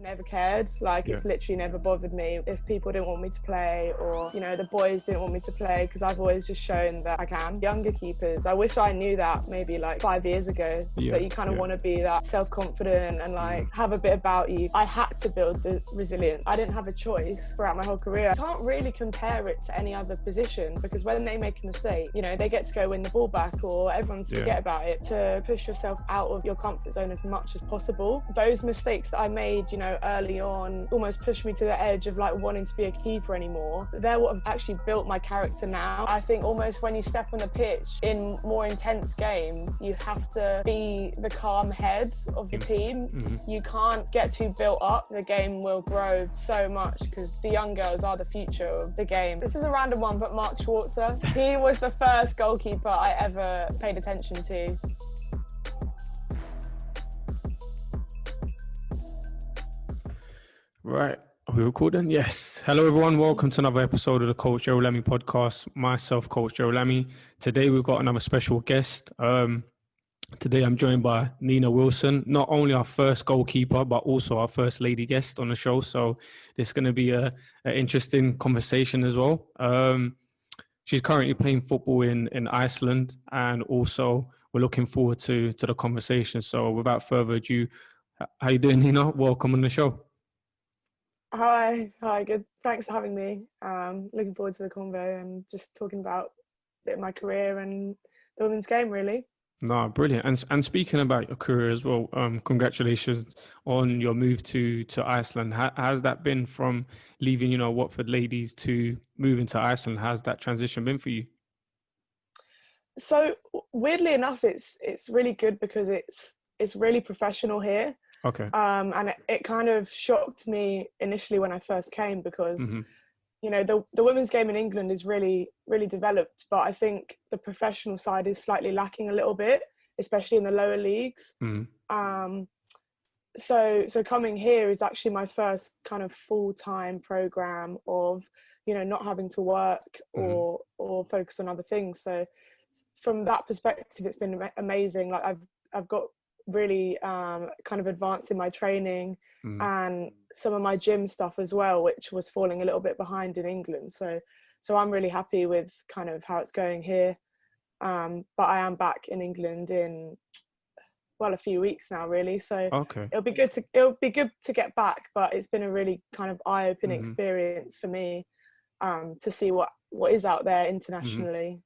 never cared. Like, Yeah. it's literally never bothered me if people didn't want me to play, or, you know, the boys didn't want me to play, because I've always just shown that I can. Younger keepers, I wish I knew that maybe like 5 years ago, Yeah, that you kind of want to be that self-confident and like have a bit about you. I had to build the resilience. I didn't have a choice throughout my whole career. I can't really compare it to any other position, because when they make a mistake, you know, they get to go win the ball back, or everyone's forget about it. To push yourself out of your comfort zone as much as possible. Those mistakes that I made, you know, early on almost pushed me to the edge of like wanting to be a keeper anymore. They're what have actually built my character now. I think almost when you step on the pitch in more intense games, you have to be the calm head of the team. You can't get too built up. The game will grow so much, because the young girls are the future of the game. This is a random one, but Mark Schwarzer, he was the first goalkeeper I ever paid attention to. Right. Are we recording? Yes. Hello, everyone. Welcome to another episode of the Coach Gerald Lami podcast. Myself, Coach Gerald Lami. Today, we've got another special guest. Today, I'm joined by Nina Wilson, not only our first goalkeeper, but also our first lady guest on the show. So this is going to be an interesting conversation as well. She's currently playing football in Iceland, and also we're looking forward to the conversation. So without further ado, how you doing, Nina? Welcome on the show. Hi, good. Thanks for having me. Looking forward to the convo and just talking about a bit of my career and the women's game, really. No, brilliant. And speaking about your career as well, congratulations on your move to Iceland. How has that been from leaving, you know, Watford ladies to moving to Iceland? How's that transition been for you? So weirdly enough, it's really good, because it's really professional here. Okay. And it kind of shocked me initially when I first came, because you know, the women's game in England is really, really developed, but I think the professional side is slightly lacking a little bit, especially in the lower leagues. So coming here is actually my first kind of full-time program of, you know, not having to work or focus on other things. So from that perspective, it's been amazing. Like I've got really kind of advanced in my training and some of my gym stuff as well, which was falling a little bit behind in England. So I'm really happy with kind of how it's going here. But I am back in England in, well, a few weeks now, really. So it'll be good to get back, but it's been a really kind of eye-opening experience for me to see what is out there internationally.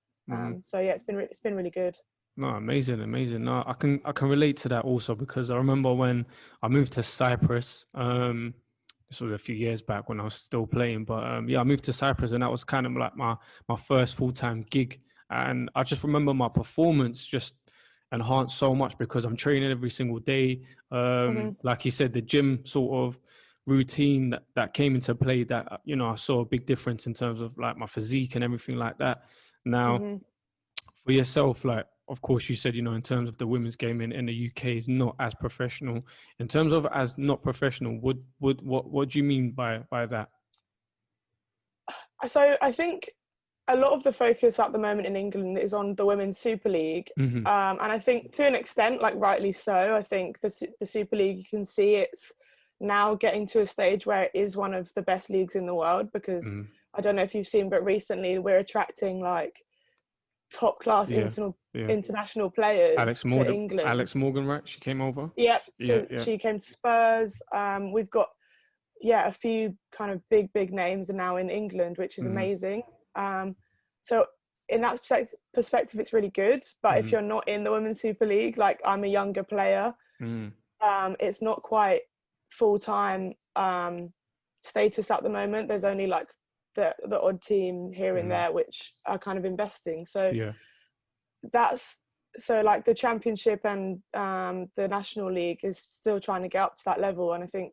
So yeah, it's been really good. No, amazing. No, I can relate to that also, because I remember when I moved to Cyprus. This was a few years back when I was still playing, but yeah, I moved to Cyprus, and that was kind of like my first full-time gig. And I just remember my performance just enhanced so much, because I'm training every single day. Like you said, the gym sort of routine that came into play, that, you know, I saw a big difference in terms of like my physique and everything like that. Now, for yourself, like, of course, you said, you know, in terms of the women's game in the UK is not as professional. In terms of as not professional, what do you mean by that? So I think a lot of the focus at the moment in England is on the Women's Super League. And I think to an extent, like rightly so, I think the Super League, you can see it's now getting to a stage where it is one of the best leagues in the world, because I don't know if you've seen, but recently we're attracting like top class international players to England. Alex Morgan, right? She came over. She came to Spurs. We've got a few kind of big names are now in England, which is amazing. So in that perspective, it's really good. But if you're not in the Women's Super League, like I'm a younger player, it's not quite full-time status at the moment. There's only like the odd team here and there which are kind of investing. So that's, so like the Championship and the National League is still trying to get up to that level, and I think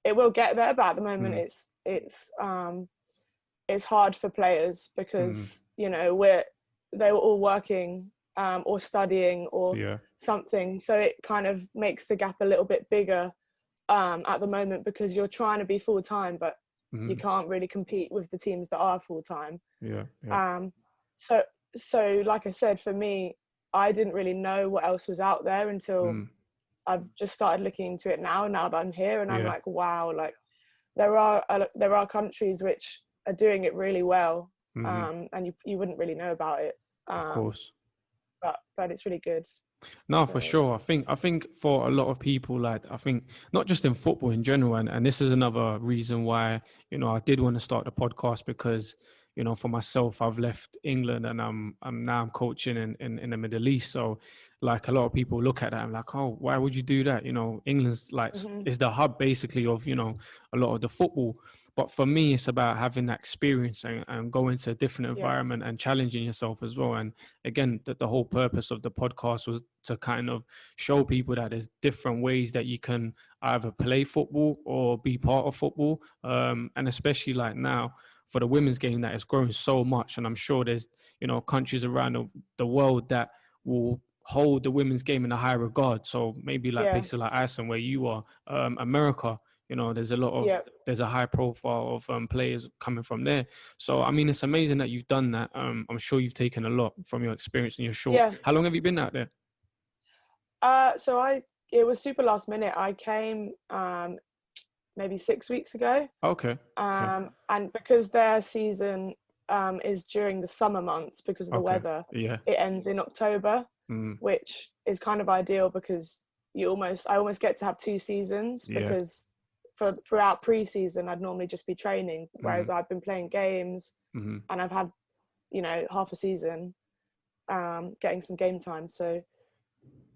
it will get there, but at the moment it's hard for players, because you know they were all working or studying or something, so it kind of makes the gap a little bit bigger at the moment, because you're trying to be full-time, but you can't really compete with the teams that are full-time. So like I said, for me, I didn't really know what else was out there until I've just started looking into it now that I'm here, and I'm Yeah. like, wow, like there are countries which are doing it really well, Mm-hmm. and you wouldn't really know about it, Of course. but it's really good. No, So for sure. I think for a lot of people, like I think not just in football in general, and this is another reason why, I did want to start the podcast because, for myself, I've left England and I'm coaching in the Middle East. So like a lot of people look at that and like, oh, why would you do that? England's like mhm. is the hub basically of, a lot of the football. But for me, it's about having that experience and going to a different Yeah, environment and challenging yourself as well. And again, the whole purpose of the podcast was to kind of show people that there's different ways that you can either play football or be part of football. And especially like now for the women's game that is growing so much. And I'm sure there's, countries around the world that will hold the women's game in a high regard. So maybe like yeah, places like Iceland where you are, America, yeah, there's a high profile of players coming from there. So I mean, it's amazing that you've done that. I'm sure you've taken a lot from your experience in your short. yeah. How long have you been out there? So it was super last minute. I came maybe 6 weeks ago, Okay. Okay. and because their season is during the summer months because of the Okay. weather, Yeah. it ends in October, Mm. which is kind of ideal because I almost get to have 2 seasons, Yeah. because throughout pre-season I'd normally just be training, whereas Mm. I've been playing games Mm. and I've had half a season getting some game time. So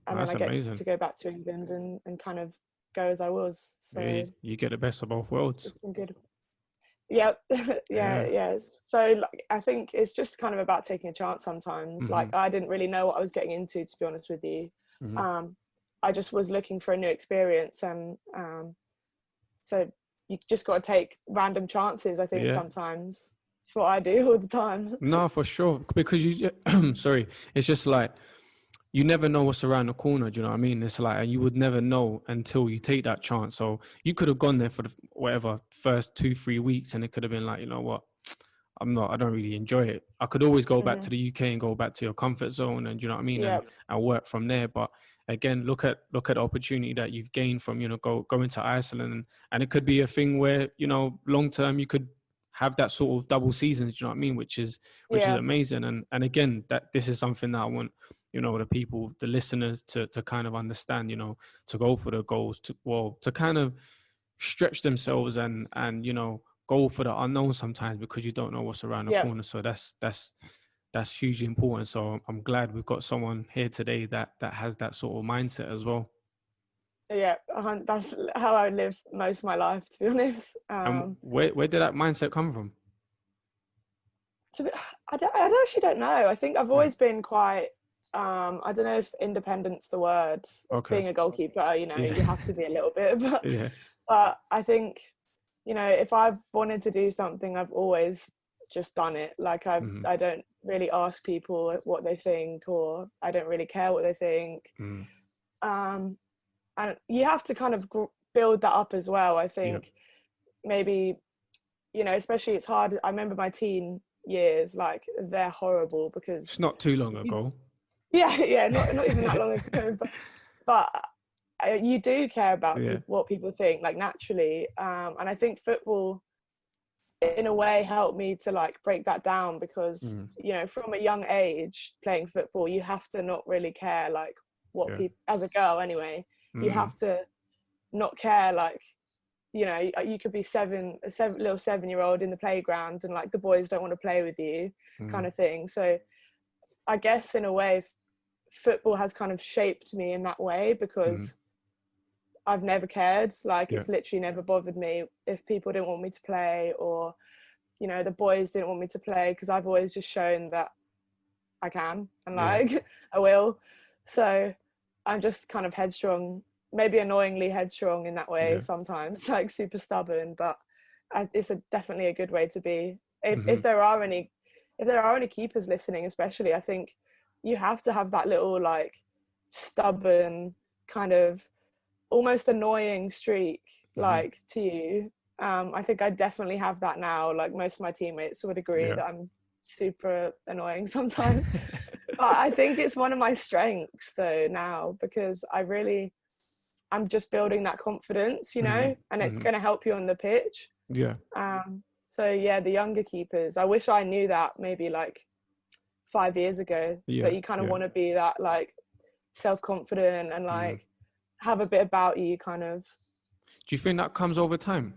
and then That's I get amazing. to go back to England and kind of go as I was. Yeah, So you get the best of both worlds. it's been good. Yeah, yeah, Yeah. yeah. So like, I think it's just kind of about taking a chance sometimes. Mm-hmm. Like I didn't really know what I was getting into, to be honest with you. Mm-hmm. I just was looking for a new experience, and so you just got to take random chances. I think Yeah. sometimes it's what I do all the time. No, for sure. Because sorry, it's just like you never know what's around the corner. Do you know what I mean? It's like, and you would never know until you take that chance. So you could have gone there for the whatever first 2-3 weeks, and it could have been like, you know what, I don't really enjoy it. I could always go back to the UK and go back to your comfort zone, and do you know what I mean, Yeah, and work from there. But again, look at the opportunity that you've gained from going to Iceland, and it could be a thing where long term you could have that sort of double seasons. Do you know what I mean? Which is yeah, amazing. And again, that this is something that I want the people, the listeners to kind of understand. To go for the goals, to kind of stretch themselves and go for the unknown sometimes because you don't know what's around the yeah, corner. So that's hugely important. So I'm glad we've got someone here today that has that sort of mindset as well. yeah. That's how I live most of my life, to be honest. And where did that mindset come from? I actually don't know. I think I've Yeah. always been quite. I don't know if independent's the word. Okay. Being a goalkeeper, Yeah. you have to be a little bit, but Yeah. but I think, if I've wanted to do something, I've always just done it. Like I don't really ask people what they think, or I don't really care what they think. And you have to kind of build that up as well. I think maybe, especially it's hard. I remember my teen years, like they're horrible because It's not too long ago. yeah, not even that long ago, but you do care about Yeah. what people think, like naturally, and I think football in a way helped me to like break that down because from a young age playing football, you have to not really care like what people, as a girl anyway, you have to not care, like you could be a little 7-year-old in the playground and like the boys don't want to play with you, kind of thing. So I guess in a way football has kind of shaped me in that way because I've never cared. Like it's literally never bothered me if people didn't want me to play, or the boys didn't want me to play, because I've always just shown that I can and like I will. So I'm just kind of headstrong, maybe annoyingly headstrong in that way sometimes, like super stubborn, but it's definitely a good way to be. If there are any keepers listening, especially, I think you have to have that little like stubborn kind of almost annoying streak like to you. I think I definitely have that now. Like most of my teammates would agree that I'm super annoying sometimes. But I think it's one of my strengths though now, because I really I'm just building that confidence, you know, and it's going to help you on the pitch. Yeah. So yeah, the younger keepers, I wish I knew that maybe like 5 years ago, that you kind of want to be that like self-confident and like have a bit about you kind of. Do you think that comes over time?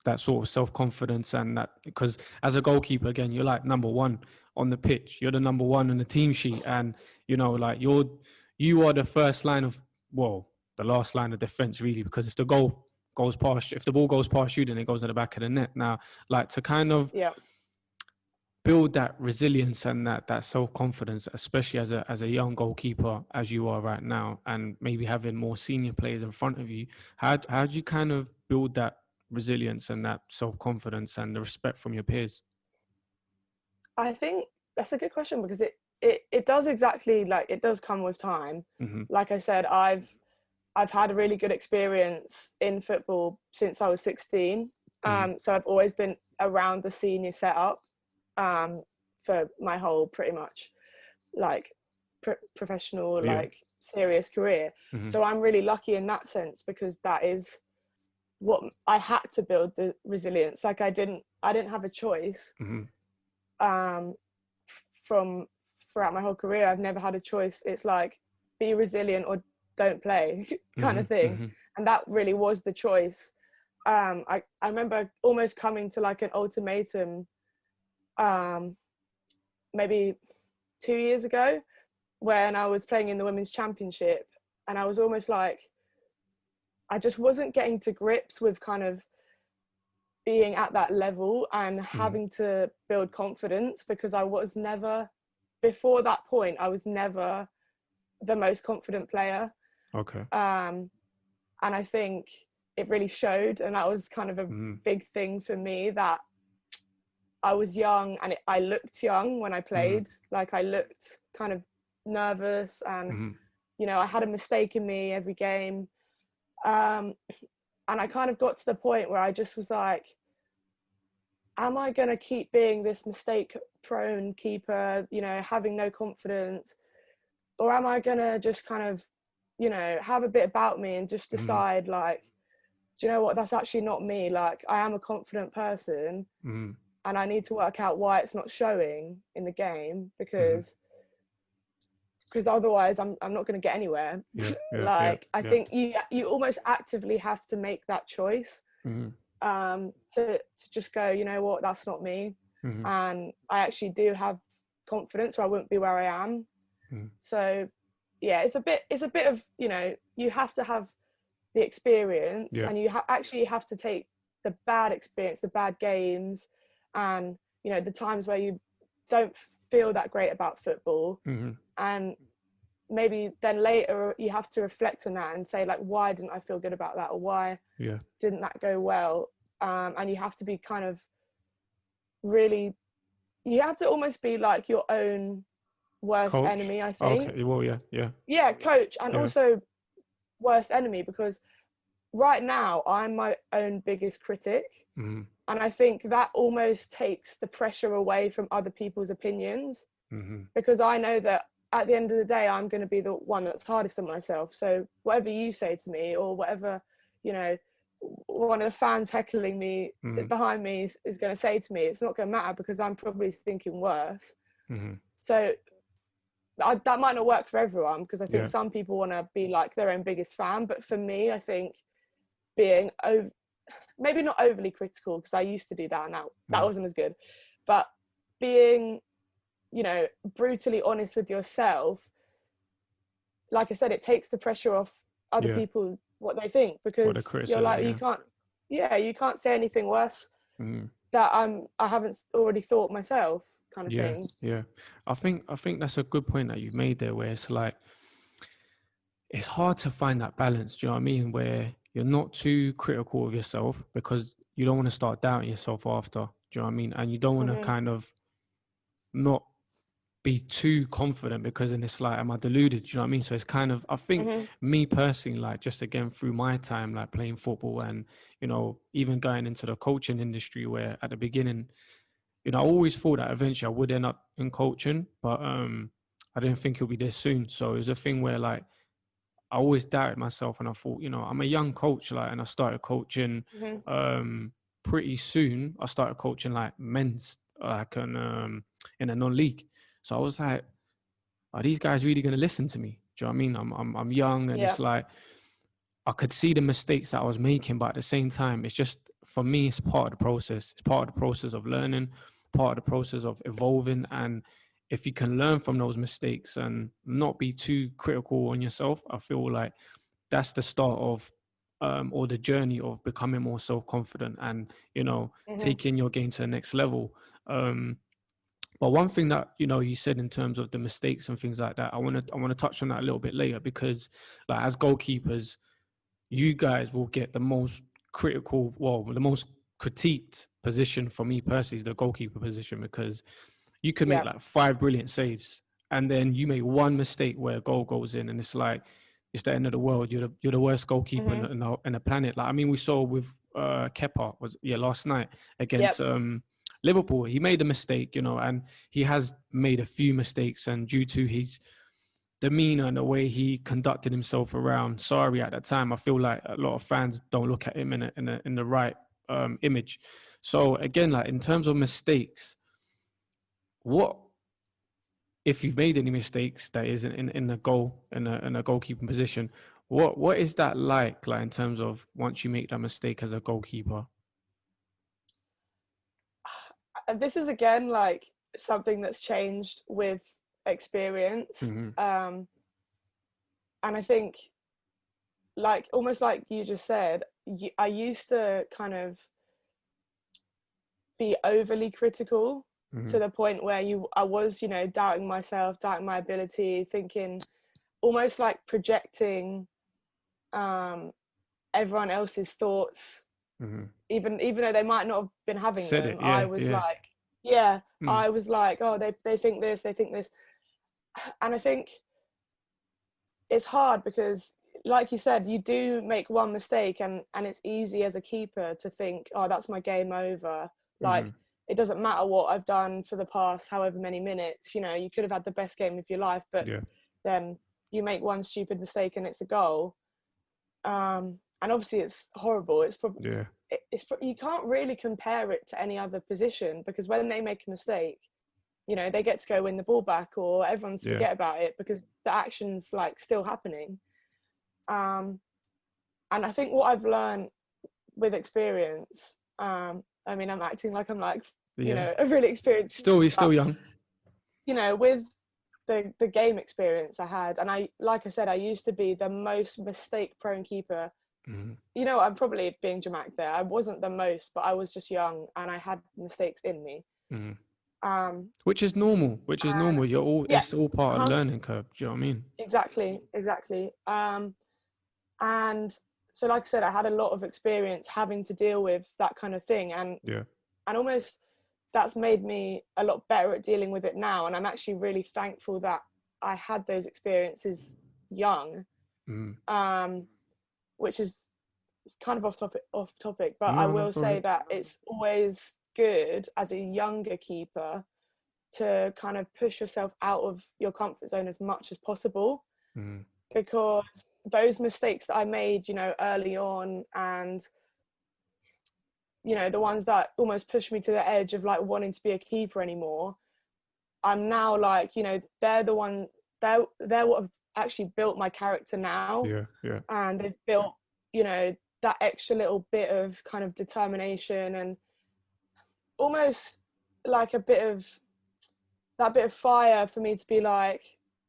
That sort of self-confidence, and that, because as a goalkeeper, again, you're like number one on the pitch. You're the number one on the team sheet, and you know, like you are the first line of, well, the last line of defense, really, because if the ball goes past you, then it goes in the back of the net. Now, like, to kind of build that resilience and that self-confidence, especially as a young goalkeeper as you are right now, and maybe having more senior players in front of you, how do you kind of build that resilience and that self-confidence and the respect from your peers? I think that's a good question, because it does exactly, like, it does come with time. Like I said, I've had a really good experience in football since I was 16. So I've always been around the senior setup for my whole pretty much like professional, like serious career. So I'm really lucky in that sense, because that is what I had to build, the resilience. Like I didn't have a choice. From throughout my whole career, I've never had a choice. It's like, be resilient or don't play kind of thing. And that really was the choice. I remember almost coming to like an ultimatum maybe 2 years ago, when I was playing in the women's championship, and I was almost like, I just wasn't getting to grips with kind of being at that level and having to build confidence, because I was never, before that point, I was never the most confident player. And I think it really showed, and that was kind of a big thing for me, that I was young and I looked young when I played. Like I looked kind of nervous, and you know, I had a mistake in me every game. And I kind of got to the point where I just was like, am I going to keep being this mistake prone keeper, you know, having no confidence? Or am I going to just kind of, you know, have a bit about me and just decide like, do you know what, that's actually not me. Like I am a confident person, and I need to work out why it's not showing in the game, because otherwise I'm not going to get anywhere. I think you almost actively have to make that choice to just go, you know what, that's not me. And I actually do have confidence, or I wouldn't be where I am. So yeah, it's a bit of, you know, you have to have the experience, and you actually have to take the bad experience, the bad games, and you know, the times where you don't feel that great about football, and maybe then later you have to reflect on that and say like, why didn't I feel good about that, or why didn't that go well? And you have to be kind of really, you have to almost be like your own worst coach. enemy, I think. Okay, well, yeah, coach, and also worst enemy, because right now I'm my own biggest critic. And I think that almost takes the pressure away from other people's opinions, because I know that at the end of the day, I'm going to be the one that's hardest on myself. So whatever you say to me, or whatever, you know, one of the fans heckling me behind me is going to say to me, it's not going to matter, because I'm probably thinking worse. So that might not work for everyone, because I think some people want to be like their own biggest fan. But for me, I think being maybe not overly critical, because I used to do that, and that wasn't as good, but being, you know, brutally honest with yourself, like I said, it takes the pressure off other people, what they think, because you're like, you can't say anything worse that I haven't already thought myself, kind of thing. I think that's a good point that you've made there, where it's like, it's hard to find that balance, do you know what I mean, where you're not too critical of yourself, because you don't want to start doubting yourself after, do you know what I mean? And you don't want to kind of not be too confident, because then it's like, am I deluded? Do you know what I mean? So it's kind of, I think me personally, like just again through my time, like playing football, and, you know, even going into the coaching industry, where at the beginning, you know, I always thought that eventually I would end up in coaching, but I didn't think it'll be this soon. So it was a thing where like, I always doubted myself, and I thought, I'm a young coach, like, and I started coaching pretty soon. I started coaching like men's, like in a non-league. So I was like, are these guys really going to listen to me? Do you know what I mean? I'm young, and it's like I could see the mistakes that I was making, but at the same time, it's just, for me, it's part of the process. It's part of the process of learning, part of the process of evolving. And if you can learn from those mistakes and not be too critical on yourself, I feel like that's the start of or the journey of becoming more self-confident and, taking your game to the next level. But one thing that, you said in terms of the mistakes and things like that, I want to touch on that a little bit later, because like as goalkeepers, you guys will get the most critical, well, the most critiqued position for me personally is the goalkeeper position, because you can make like 5 brilliant saves and then you make one mistake where a goal goes in, and it's like, it's the end of the world. You're the worst goalkeeper in the planet. Like, I mean, we saw with Kepa last night against Liverpool. He made a mistake, and he has made a few mistakes, and due to his demeanor and the way he conducted himself around Sarri at that time, I feel like a lot of fans don't look at him in the right image. So again, like in terms of mistakes, what if you've made any mistakes that is in the goal in a goalkeeping position? What is that like in terms of once you make that mistake as a goalkeeper? This is again like something that's changed with experience. And I think, like, almost like you just said, I used to kind of be overly critical to the point where I was, doubting myself, doubting my ability, thinking, almost like projecting everyone else's thoughts, even though they might not have been having them. I was like, oh, they think this, they think this. And I think it's hard because, like you said, you do make one mistake and it's easy as a keeper to think, oh, that's my game over. Like, it doesn't matter what I've done for the past however many minutes, you could have had the best game of your life, but then you make one stupid mistake and it's a goal. And obviously it's horrible. It's probably, you can't really compare it to any other position, because when they make a mistake, they get to go win the ball back, or everyone's forget about it because the action's like still happening. And I think what I've learned with experience, I mean, I'm acting like I'm like, a really experienced. You're still young. With the game experience I had, and like I said, I used to be the most mistake-prone keeper. I'm probably being dramatic there. I wasn't the most, but I was just young and I had mistakes in me. Which is normal. You're all it's all part of learning curve. Do you know what I mean? Exactly. And so, like I said, I had a lot of experience having to deal with that kind of thing, and almost that's made me a lot better at dealing with it now. And I'm actually really thankful that I had those experiences young, which is kind of off topic, but I will say that it's always good as a younger keeper to kind of push yourself out of your comfort zone as much as possible, because those mistakes that I made, early on, and the ones that almost pushed me to the edge of like wanting to be a keeper anymore, I'm now like, they're what have actually built my character now. And they've built, that extra little bit of kind of determination, and almost like a bit of fire for me to be like,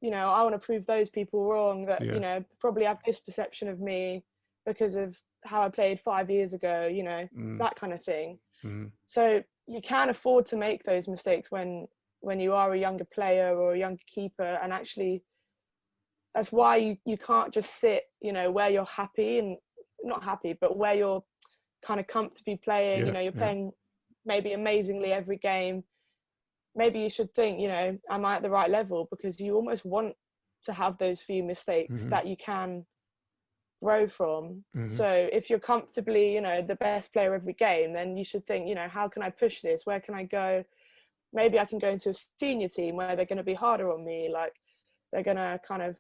I want to prove those people wrong that, probably have this perception of me because of how I played 5 years ago, that kind of thing. So you can afford to make those mistakes when you are a younger player or a younger keeper. And actually, that's why you can't just sit, where you're happy, and not happy, but where you're kind of comfortably playing, you're playing maybe amazingly every game. Maybe you should think, am I at the right level? Because you almost want to have those few mistakes that you can grow from. So if you're comfortably, the best player every game, then you should think, how can I push this? Where can I go? Maybe I can go into a senior team where they're going to be harder on me. Like, they're going to kind of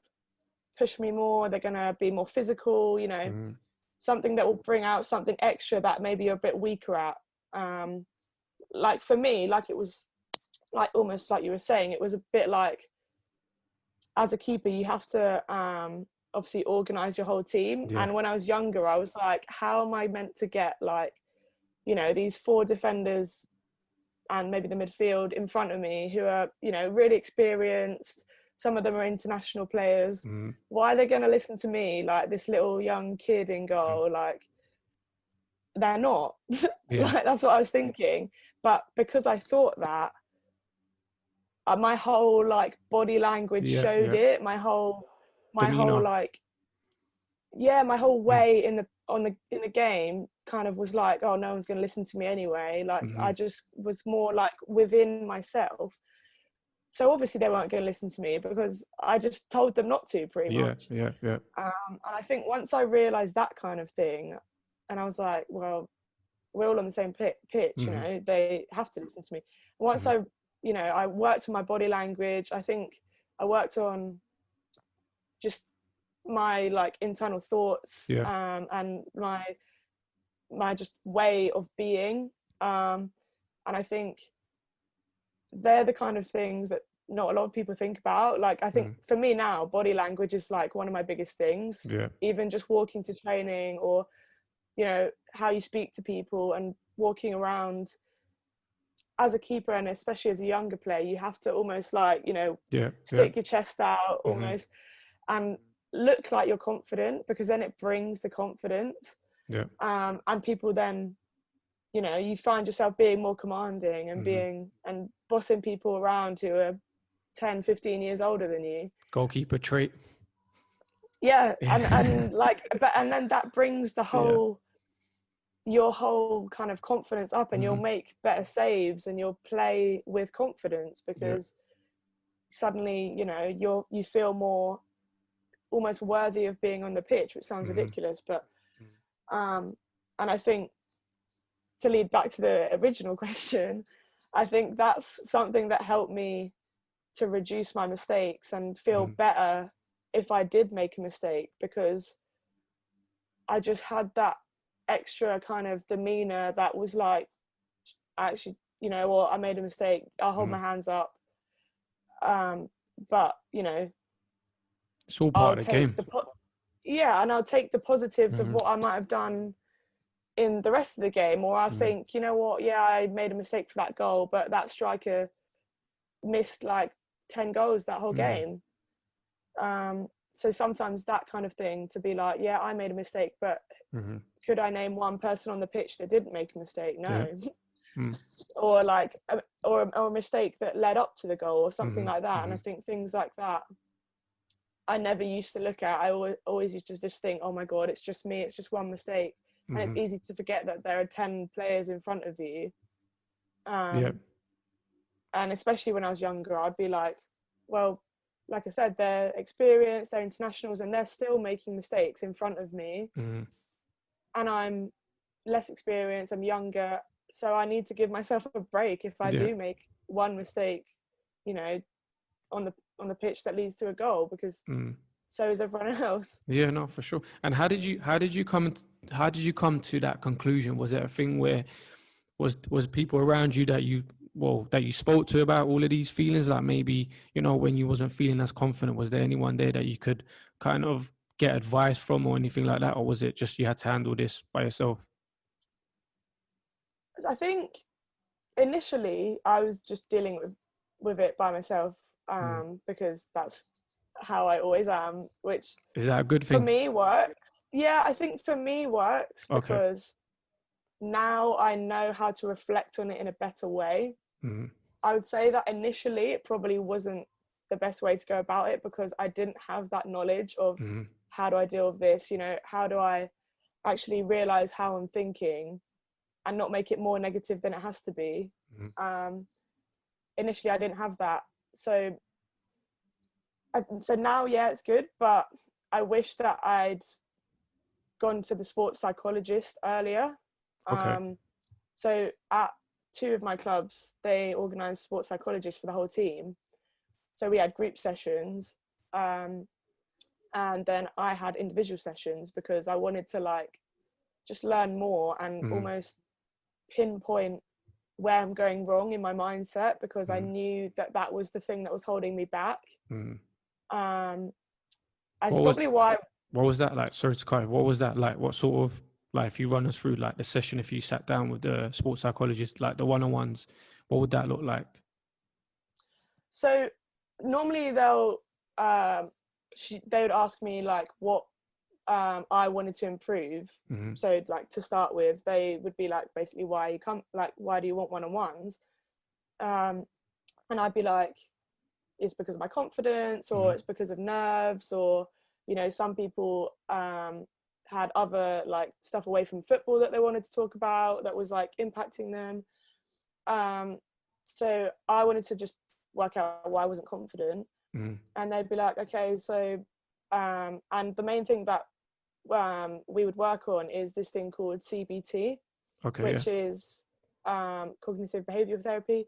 push me more, they're going to be more physical, you know, something that will bring out something extra that maybe you're a bit weaker at. Like for me, like it was like almost like you were saying, it was a bit like, as a keeper, you have to obviously organize your whole team. And when I was younger, I was like, how am I meant to get, like, you know, these 4 defenders and maybe the midfield in front of me who are, you know, really experienced. Some of them are international players. Why are they going to listen to me, like this little young kid in goal? Like, they're not. Like, that's what I was thinking. But because I thought that, my whole like body language showed it. My whole Demeanor. like, my whole way in the game kind of was like, oh, no one's going to listen to me anyway. Like, I just was more like within myself. So obviously they weren't going to listen to me because I just told them not to, pretty much. And I think once I realized that kind of thing, and I was like, well, we're all on the same pitch, you know, they have to listen to me. Once I, you know, I worked on my body language. I think I worked on just my like internal thoughts, and my just way of being. And I think they're the kind of things that not a lot of people think about. Like, I think for me now, body language is like one of my biggest things. Even just walking to training, or, you know, how you speak to people and walking around as a keeper, and especially as a younger player, you have to almost like, you know, stick your chest out almost and look like you're confident, because then it brings the confidence. And people then, you know, you find yourself being more commanding and being and bossing people around who are 10, 15 years older than you. Goalkeeper trait. And like, but and then that brings the whole your whole kind of confidence up, and you'll make better saves and you'll play with confidence, because suddenly, you know, you feel more almost worthy of being on the pitch, which sounds ridiculous, but and I think, to lead back to the original question, I think that's something that helped me to reduce my mistakes and feel better if I did make a mistake, because I just had that extra kind of demeanor that was like, actually, you know, well, I made a mistake, I'll hold my hands up. But, you know, it's all part of the game. And I'll take the positives of what I might have done in the rest of the game. Or I think, you know what, I made a mistake for that goal, but that striker missed like 10 goals that whole game. So sometimes that kind of thing, to be like, I made a mistake, but could I name one person on the pitch that didn't make a mistake? No. Or like, or a mistake that led up to the goal or something like that. And I think things like that, I never used to look at. I always used to just think, oh my God, it's just me. It's just one mistake. And it's easy to forget that there are 10 players in front of you. And especially when I was younger, I'd be like, well, like I said, they're experienced, they're internationals, and they're still making mistakes in front of me. And I'm less experienced, I'm younger, so I need to give myself a break if I do make one mistake, you know, on the pitch that leads to a goal, because so is everyone else. Yeah, no, for sure. And how did you come to that conclusion? Was it a thing where was people around you that you spoke to about all of these feelings? Like, maybe, you know, when you wasn't feeling as confident, was there anyone there that you could kind of get advice from or anything like that? Or was it just you had to handle this by yourself? I think initially I was just dealing with it by myself, because that's how I always am, which is that a good thing? For me works. Yeah, I think for me works, because now I know how to reflect on it in a better way. I would say that initially it probably wasn't the best way to go about it, because I didn't have that knowledge of how do I deal with this, you know, how do I actually realize how I'm thinking and not make it more negative than it has to be. Initially I didn't have that, so now it's good, but I wish that I'd gone to the sports psychologist earlier. So at 2 of my clubs, they organised sports psychologists for the whole team, so we had group sessions, And then I had individual sessions because I wanted to like just learn more and almost pinpoint where I'm going wrong in my mindset, because I knew that that was the thing that was holding me back. That's probably why. What was that like? Sorry to cut you. What was that like? What sort of, like, if you run us through like the session, if you sat down with the sports psychologist, like the one-on-ones, what would that look like? So normally they would ask me like what I wanted to improve. So like to start with, they would be like, basically, why do you want one-on-ones? And I'd be like, it's because of my confidence, or it's because of nerves, or, you know, some people had other like stuff away from football that they wanted to talk about that was like impacting them. So I wanted to just work out why I wasn't confident. And they'd be like, okay, so and the main thing that we would work on is this thing called CBT, which is cognitive behavioral therapy,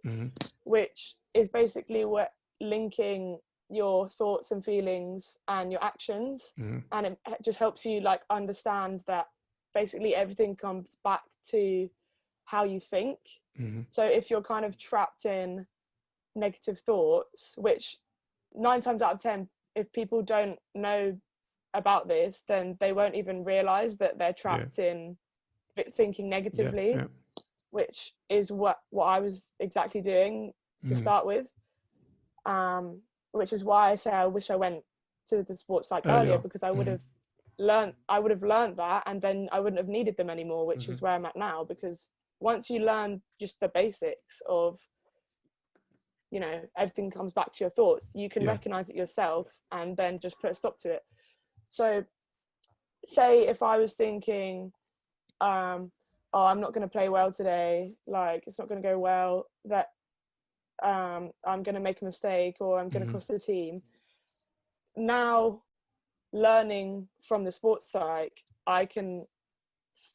which is basically what linking your thoughts and feelings and your actions, and it just helps you like understand that basically everything comes back to how you think. So if you're kind of trapped in negative thoughts, which 9 times out of 10, if people don't know about this, then they won't even realize that they're trapped in thinking negatively, which is what I was exactly doing to start with. Which is why I say I wish I went to the sports psych earlier, because I would have learned that, and then I wouldn't have needed them anymore, which is where I'm at now. Because once you learn just the basics of, you know, everything comes back to your thoughts, you can recognize it yourself and then just put a stop to it. So say if I was thinking, oh, I'm not going to play well today, like it's not going to go well, that I'm going to make a mistake, or I'm going to cost the team. Now, learning from the sports psych, I can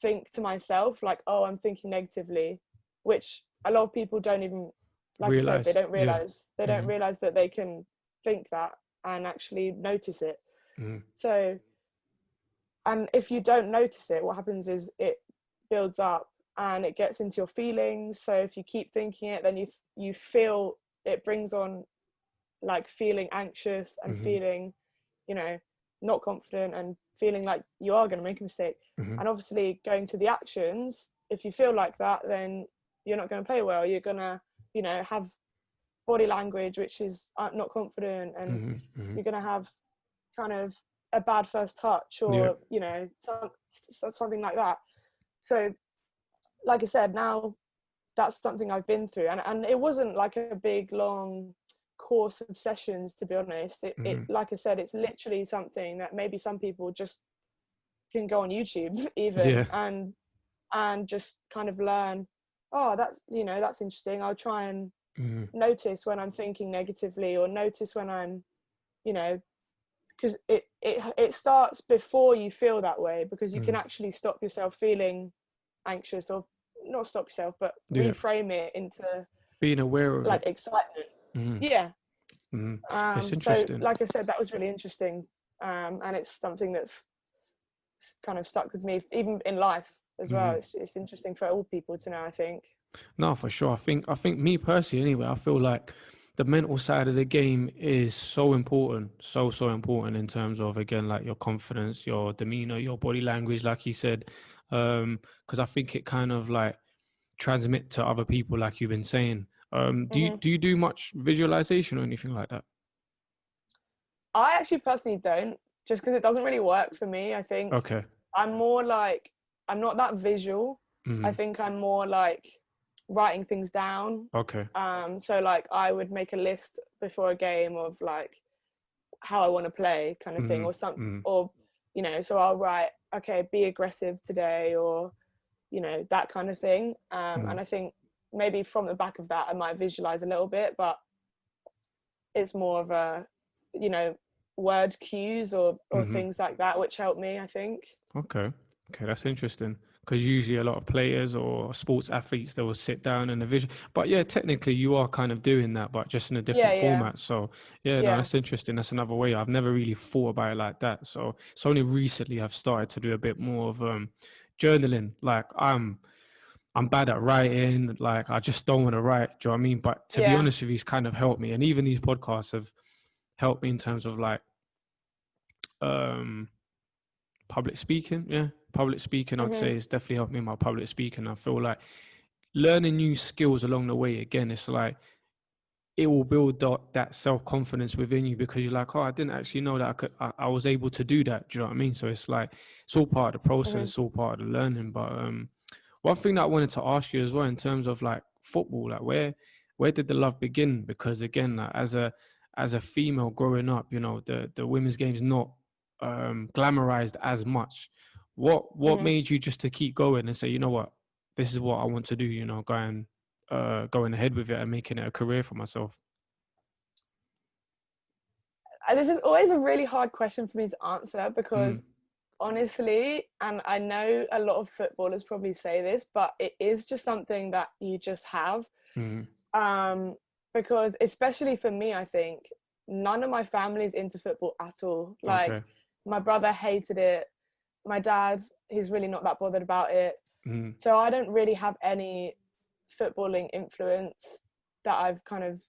think to myself like, oh, I'm thinking negatively, which a lot of people don't even, like I said, they don't realize don't realize that they can think that and actually notice it. So, and if you don't notice it, what happens is it builds up and it gets into your feelings. So if you keep thinking it, then you feel it brings on like feeling anxious and feeling, you know, not confident, and feeling like you are going to make a mistake. And obviously going to the actions, if you feel like that, then you're not going to play well. You're going to, you know, have body language which is not confident, and you're going to have kind of a bad first touch, or you know, something like that. So like I said, now that's something I've been through, and it wasn't like a big long course of sessions, to be honest. It like I said, it's literally something that maybe some people just can go on YouTube even and just kind of learn, oh, that's, you know, that's interesting. I'll try and notice when I'm thinking negatively, or notice when I'm, you know, because it starts before you feel that way, because you can actually stop yourself feeling anxious, or not stop yourself, but reframe it into being aware of like it. excitement. It's So interesting. like I said, that was really interesting, and it's something that's kind of stuck with me even in life as well. It's interesting for all people to know, I think. No, for sure. I think me personally anyway, I feel like the mental side of the game is so important, so important in terms of, again, like your confidence, your demeanor, your body language, like you said, because I think it kind of like transmit to other people, like you've been saying. Do you do much visualization or anything like that? I actually personally don't, just because it doesn't really work for me. I think I'm more like, I'm not that visual. I think I'm more like writing things down. So like I would make a list before a game of like how I want to play, kind of thing, or something, or, you know, so I'll write, okay, be aggressive today, or, you know, that kind of thing. And I think maybe from the back of that I might visualize a little bit, but it's more of a, you know, word cues or things like that which help me, I think. Okay, that's interesting. because usually a lot of players or sports athletes, they will sit down and a vision. But yeah, technically you are kind of doing that, but just in a Yeah, different yeah, format. So yeah, no, yeah. that's interesting. That's another way. I've never really thought about it like that. So it's only recently I've started to do a bit more of journaling. Like I'm bad at writing. Like I just don't want to write. Do you know what I mean? But to be Yeah. honest with you, it's kind of helped me. And even these podcasts have helped me in terms of like um public speaking. Yeah, public speaking, I'd Hmm. say, it's definitely helped me in my public speaking. I feel like learning new skills along the way, again, it's like it will build that self-confidence within you, because you're like, oh, I didn't actually know that I was able to do that. Do you know what I mean? So it's like it's all part of the process, Hmm. it's all part of the learning. But one thing that I wanted to ask you as well, in terms of like football, like where did the love begin? Because again, like, as a female growing up, you know, the women's game's not glamorized as much. What Hmm. made you just to keep going and say, you know what, this is what I want to do, you know, going ahead with it and making it a career for myself? This is always a really hard question for me to answer Mm, because honestly, and I know a lot of footballers probably say this, but it is just something that you just have. mm, Um, because especially for me, I think none of my family's into football at all. Like okay. my brother hated it. My dad, he's really not that bothered about it. Mm, So I don't really have any footballing influence that I've kind of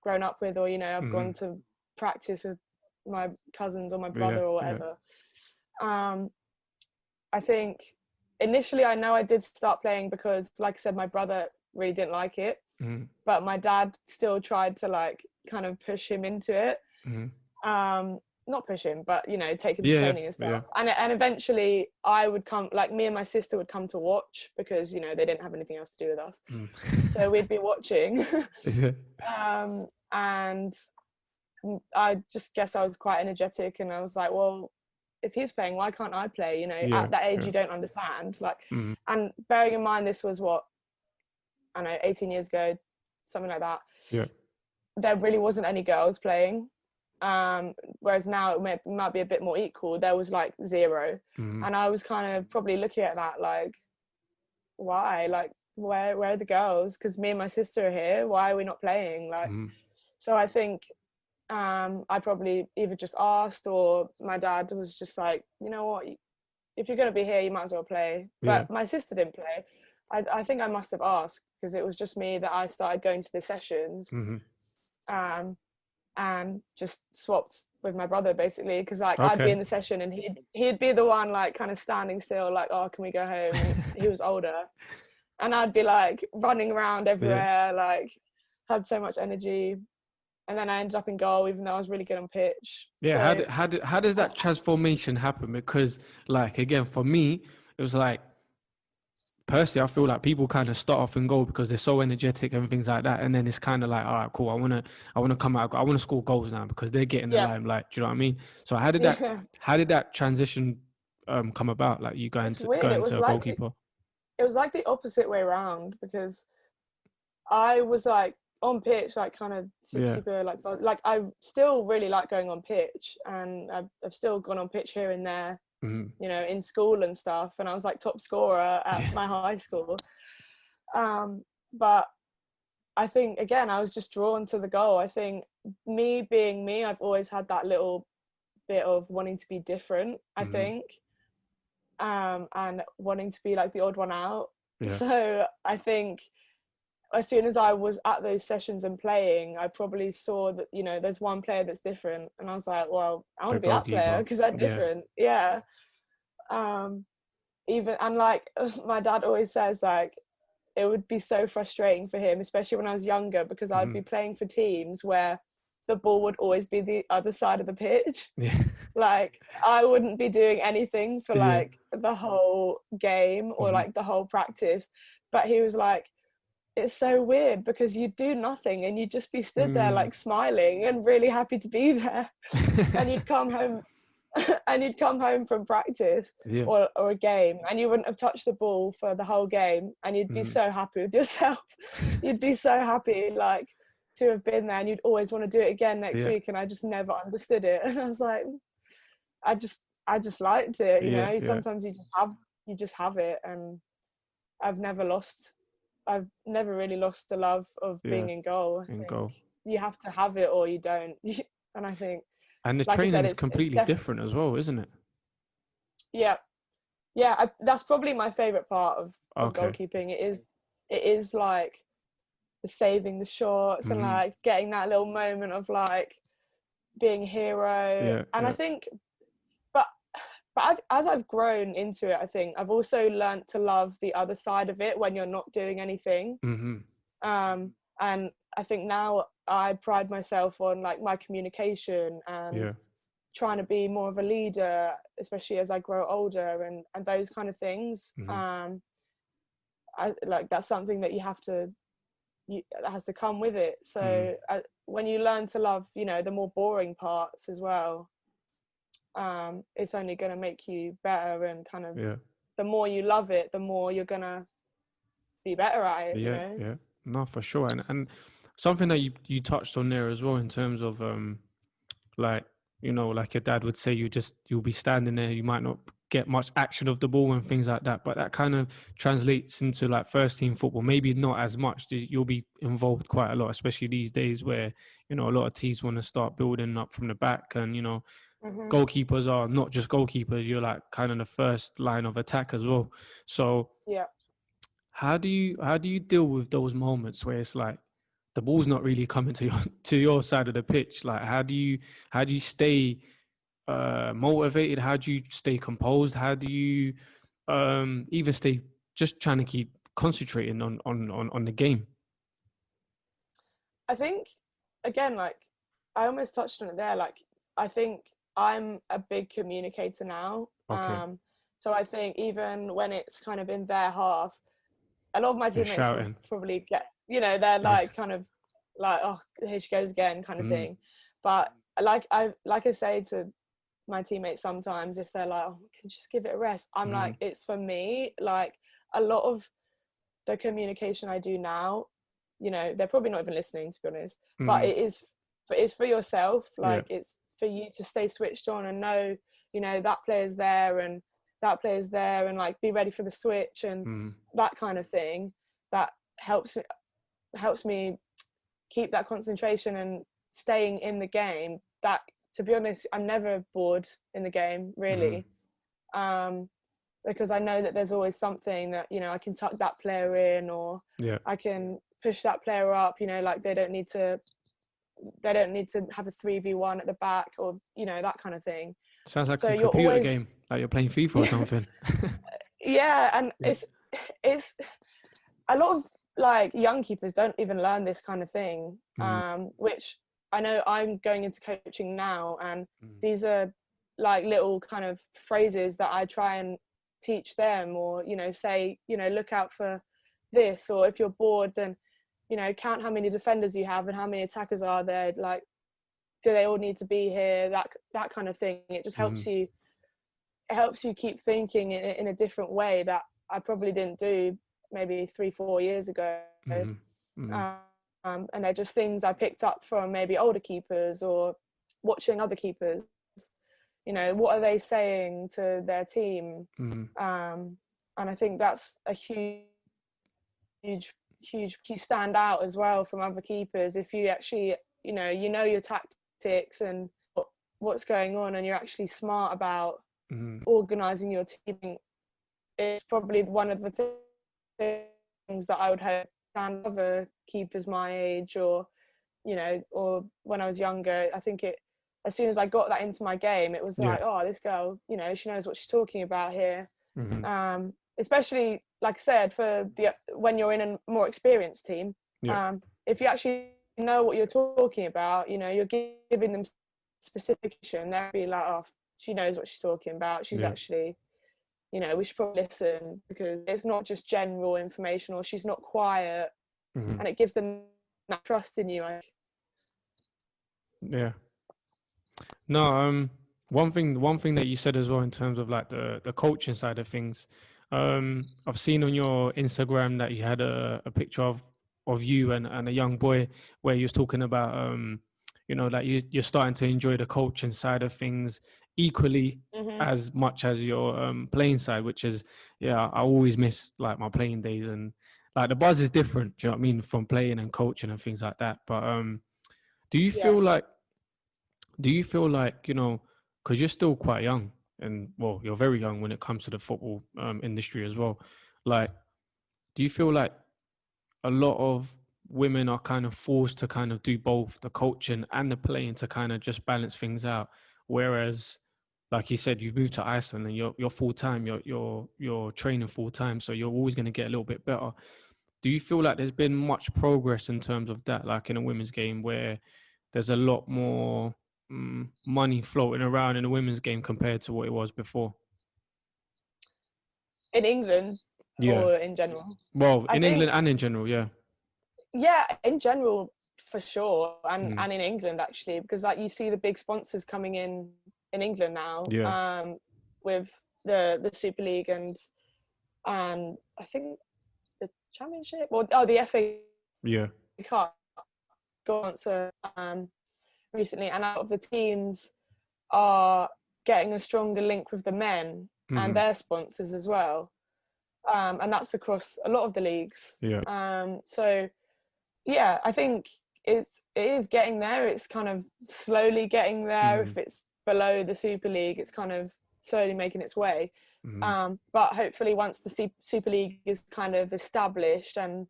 grown up with, or, you know, I've gone mm, to practice with my cousins or my yeah, brother or yeah. whatever. Um, I think initially I know I did start playing because, like I said, my brother really didn't like it, Mm, but my dad still tried to like kind of push him into it. mm, Not push him, but, you know, take him to yeah, training and yeah, stuff. And eventually I would come, like me and my sister would come to watch because, you know, they didn't have anything else to do with us. mm. So we'd be watching. Yeah. And I just guess I was quite energetic, and I was like, well, if he's playing, why can't I play? You know, Yeah, at that age, yeah. you don't understand. Like, Mm, and bearing in mind, this was what, I don't know, 18 years ago, something like that. yeah. There really wasn't any girls playing. Whereas now it might be a bit more equal. There was like zero. Mm, And I was kind of probably looking at that like, why? Like, where are the girls? Because me and my sister are here. Why are we not playing? Like, mm, so I think I probably either just asked, or my dad was just like, you know what, if you're going to be here, you might as well play. yeah. But my sister didn't play. I think I must have asked because it was just me that I started going to the sessions, Mm-hmm. and just swapped with my brother basically, because like I'd be Okay. in the session and he'd be the one like kind of standing still, like, oh, can we go home? And he was older, and I'd be like running around Yeah. everywhere, like had so much energy. And then I ended up in goal, even though I was really good on pitch. Yeah. So How does that transformation happen? Because like again, for me, it was like personally, I feel like people kind of start off in goal because they're so energetic and things like that, and then it's kind of like, all right, cool. I wanna come out. I wanna score goals now because they're getting the yeah, limelight. Do you know what I mean? So yeah, how did that transition come about? Like you it's weird. going to a goalkeeper? It was like the opposite way around, because I was like on pitch, like kind of Yeah. super, like I still really like going on pitch, and I've still gone on pitch here and there, Mm-hmm. you know, in school and stuff. And I was like top scorer at Yeah. my high school. But I think again, I was just drawn to the goal. I think me being me, I've always had that little bit of wanting to be different, I Mm-hmm. think, and wanting to be like the odd one out. Yeah. So I think as soon as I was at those sessions and playing, I probably saw that, you know, there's one player that's different, and I was like, well, I want The to be that player goalkeeper. because they're Yeah. different. Yeah. Even, and like my dad always says, like it would be so frustrating for him, especially when I was younger, because I'd Mm-hmm. be playing for teams where the ball would always be the other side of the pitch. Yeah. Like I wouldn't be doing anything for Yeah. like the whole game or Mm-hmm. like the whole practice, but he was like, it's so weird because you do nothing and you'd just be stood there Mm. like smiling and really happy to be there. And you'd come home and you'd come home from practice Yeah. or a game, and you wouldn't have touched the ball for the whole game, and you'd be Mm. so happy with yourself. You'd be so happy like to have been there, and you'd always want to do it again next Yeah. week. And I just never understood it. And I was like, I just liked it, you Yeah. know. Yeah. Sometimes you just have you just have it. And I've never really lost the love of being in goal. I think you have to have it or you don't. And I think, and the like I training said, is completely different as well, isn't it? Yeah, that's probably my favorite part of goalkeeping. It is like the saving the shots and like getting that little moment of like being a hero. And I think, but as I've grown into it, I think I've also learned to love the other side of it when you're not doing anything. And I think now I pride myself on like my communication and trying to be more of a leader, especially as I grow older and those kind of things. I like, that's something that that has to come with it. So when you learn to love, you know, the more boring parts as well, it's only going to make you better, and kind of the more you love it, the more you're going to be better at it. You know? No, for sure. And something that you touched on there as well, in terms of like, you know, like your dad would say, you'll be standing there, you might not get much action of the ball and things like that, but that kind of translates into like first team football. Maybe not as much. You'll be involved quite a lot, especially these days where, you know, a lot of teams want to start building up from the back, and, you know, goalkeepers are not just goalkeepers, you're like kind of the first line of attack as well. So how do you deal with those moments where it's like the ball's not really coming to your side of the pitch? Like, how do you stay motivated? How do you stay composed? How do you even stay just trying to keep concentrating on the game? I think, again, like I almost touched on it there, like I think I'm a big communicator now. So I think even when it's kind of in their half, a lot of my teammates will probably get, you know, they're like kind of like, oh, here she goes again kind of thing. But like I say to my teammates sometimes, if they're like, oh, can you just give it a rest? I'm like, it's for me. Like a lot of the communication I do now, you know, they're probably not even listening, to be honest, but it's for yourself. Like it's for you to stay switched on and know, you know, that player's there and that player's there, and like be ready for the switch and that kind of thing. That helps me keep that concentration and staying in the game. That, to be honest, I'm never bored in the game, really. Because I know that there's always something that, you know, I can tuck that player in, or I can push that player up, you know, like they don't need to have a 3v1 at the back, or, you know, that kind of thing. Sounds like a computer game, like you're playing FIFA or something. And it's a lot of like young keepers don't even learn this kind of thing, which I know I'm going into coaching now, and these are like little kind of phrases that I try and teach them, or, you know, say, you know, look out for this, or if you're bored, then, you know, count how many defenders you have and how many attackers are there, like, do they all need to be here, that kind of thing. It just helps you keep thinking in a different way that I probably didn't do maybe 3-4 years ago. And they're just things I picked up from maybe older keepers or watching other keepers. You know, what are they saying to their team? And I think that's a huge you stand out as well from other keepers if you actually, you know your tactics and what's going on, and you're actually smart about organising your team. It's probably one of the things that I would hope stand other keepers my age, or, you know, or when I was younger. I think as soon as I got that into my game, it was like, oh, this girl, you know, she knows what she's talking about here. Especially, like I said, when you're in a more experienced team, if you actually know what you're talking about, you know, you're giving them specific information, they'll be like, oh, she knows what she's talking about. She's actually, you know, we should probably listen, because it's not just general information, or she's not quiet, and it gives them that trust in you. No, one thing that you said as well, in terms of like the coaching side of things, I've seen on your Instagram that you had a picture of you and a young boy, where you was talking about you know, like you're starting to enjoy the coaching side of things equally Hmm. as much as your playing side, which is, yeah, I always miss like my playing days, and like the buzz is different, do you know what I mean, from playing and coaching and things like that. But do you Yeah. feel like you know, because you're still quite young, and well, you're very young when it comes to the football industry as well, like, do you feel like a lot of women are kind of forced to kind of do both the coaching and the playing to kind of just balance things out? Whereas, like you said, you've moved to Iceland and you're full time, you're training full time, so you're always going to get a little bit better. Do you feel like there's been much progress in terms of that, like in a women's game, where there's a lot more money floating around in a women's game compared to what it was before? In England Yeah. or in general? Well, I in England think, and in general, yeah. yeah, in general for sure, Mm. and in England actually, because like you see the big sponsors coming in England now, Yeah. with the Super League and I think the Championship, or the FA Yeah. Cup sponsor recently, and a lot of the teams are getting a stronger link with the men and Hmm. their sponsors as well, and that's across a lot of the leagues. Yeah. So yeah, I think it is getting there. It's kind of slowly getting there. Hmm. If it's below the Super League, it's kind of slowly making its way. Hmm. But hopefully, once the Super League is kind of established and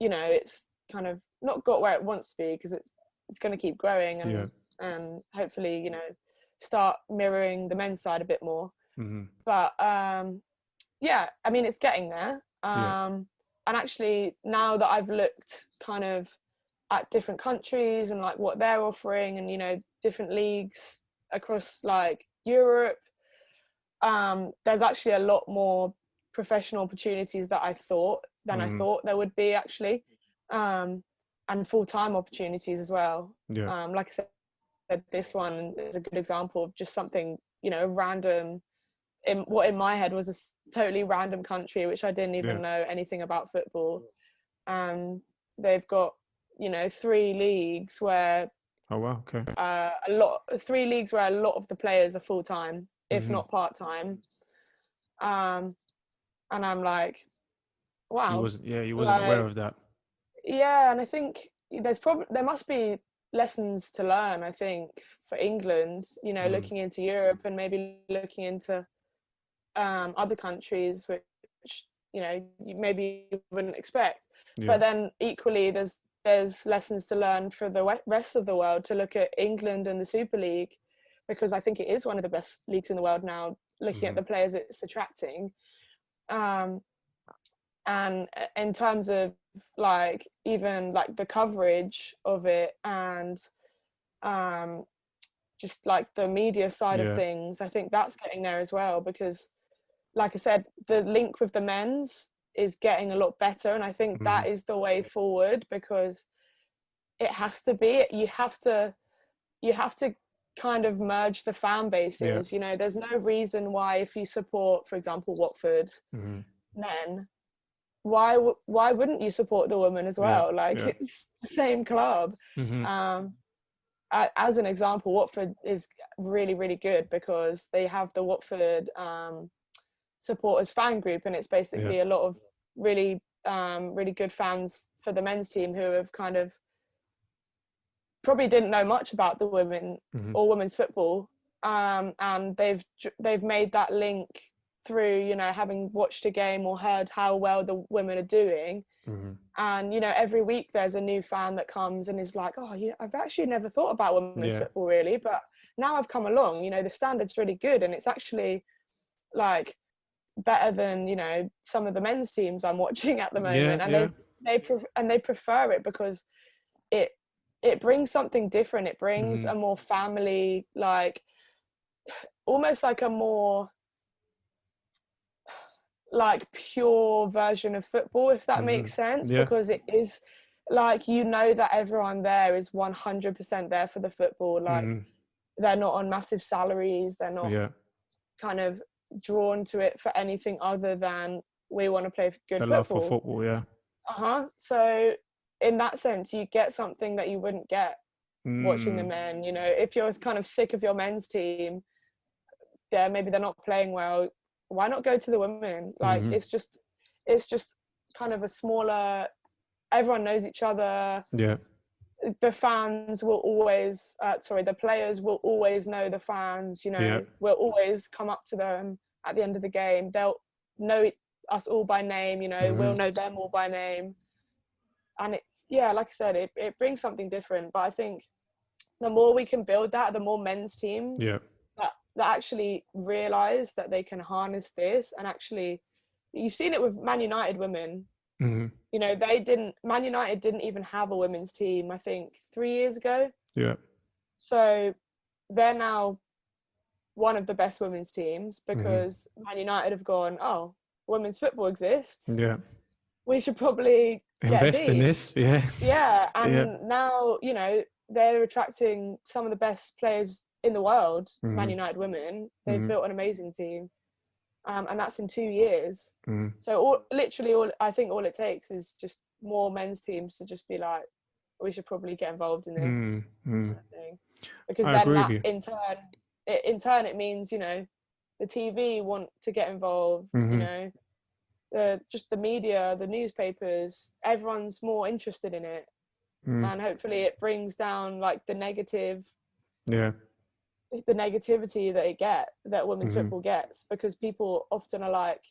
it's kind of not got where it wants to be, because it's going to keep growing, Yeah. and hopefully start mirroring the men's side a bit more. Hmm. But yeah, I mean, it's getting there. Yeah. And actually, now that I've looked kind of at different countries and like what they're offering, and different leagues across like Europe, there's actually a lot more professional opportunities that I thought than I Hmm. thought there would be actually, and full-time opportunities as well. Yeah. Like I said, this one is a good example of just something random, in my head was a totally random country which I didn't Yeah. even know anything about football. And they've got 3 leagues where Oh wow. Okay. three leagues where a lot of the players are full-time, if Hmm. not part-time. um and I'm like, You wow. wasn't. Yeah. You wasn't aware Like, of that. yeah, and I think there must be lessons to learn, I think, for England, Mm. looking into Europe and maybe looking into other countries which you maybe wouldn't expect. Yeah. But then equally, there's lessons to learn for the rest of the world, to look at England and the Super League, because I think it is one of the best leagues in the world now, looking at Hmm. the players it's attracting. um, and in terms of like even like the coverage of it, and um, just like the media side of Yeah. things, I think that's getting there as well, because like I said, the link with the men's is getting a lot better, and I think Hmm. that is the way forward, because it has to be. You have to kind of merge the fan Yeah. bases. There's no reason why, if you support, for example, Watford Hmm. men, why wouldn't you support the women as Yeah. well? Like, Yeah. it's the same club. Hmm. um as an example, Watford is really, really good because they have the Watford supporters fan group, and it's Yeah. basically a lot of really really good fans for the men's team who have kind of probably didn't know much about the women Hmm. or women's football, and they've made that link through having watched a game or heard how well the women are doing. Hmm. And every week there's a new fan that comes and is like, oh, I've actually never thought about women's Yeah. football really, but now I've come along. The standard's really good, and it's actually like better than some of the men's teams I'm watching at the Yeah. moment. And Yeah. they prefer it because it it brings something different. It brings Hmm. a more family, like almost like a more like pure version of football, if that Hmm. makes sense, Yeah. because it is like that everyone there is 100% there for the football. Like, Hmm. they're not on massive salaries, they're not Yeah. kind of drawn to it for anything other than we want to play good The love for football. football. Yeah. So in that sense, you get something that you wouldn't get watching the men. You know, if you're kind of sick of your men's team, maybe they're not playing well, why not go to the women? Like, it's just kind of a smaller, everyone knows each other. Yeah. The fans will always the players will always know the fans, you know. Will always come up to them at the end of the game. They'll know us all by name, you know. We'll know them all by name. And like I said, it brings something different. But I think the more we can build that, the more men's teams that actually realize that they can harness this. And actually, you've seen it with Man United women. You know, Man United didn't even have a women's team, I think 3 years ago. Yeah. So they're now one of the best women's teams because Man United have gone, oh, women's football exists. Yeah. We should probably invest in this. Yeah. Yeah. And now, you know, they're attracting some of the best players in the world, Man United women. They've built an amazing team. And that's in 2 years. So I think all it takes is just more men's teams to just be like, we should probably get involved in this kind of thing. Because then that in turn it means, you know, the TV want to get involved, you know, just the media, the newspapers, everyone's more interested in it. And hopefully it brings down like the negativity that women's football gets, because people often are like,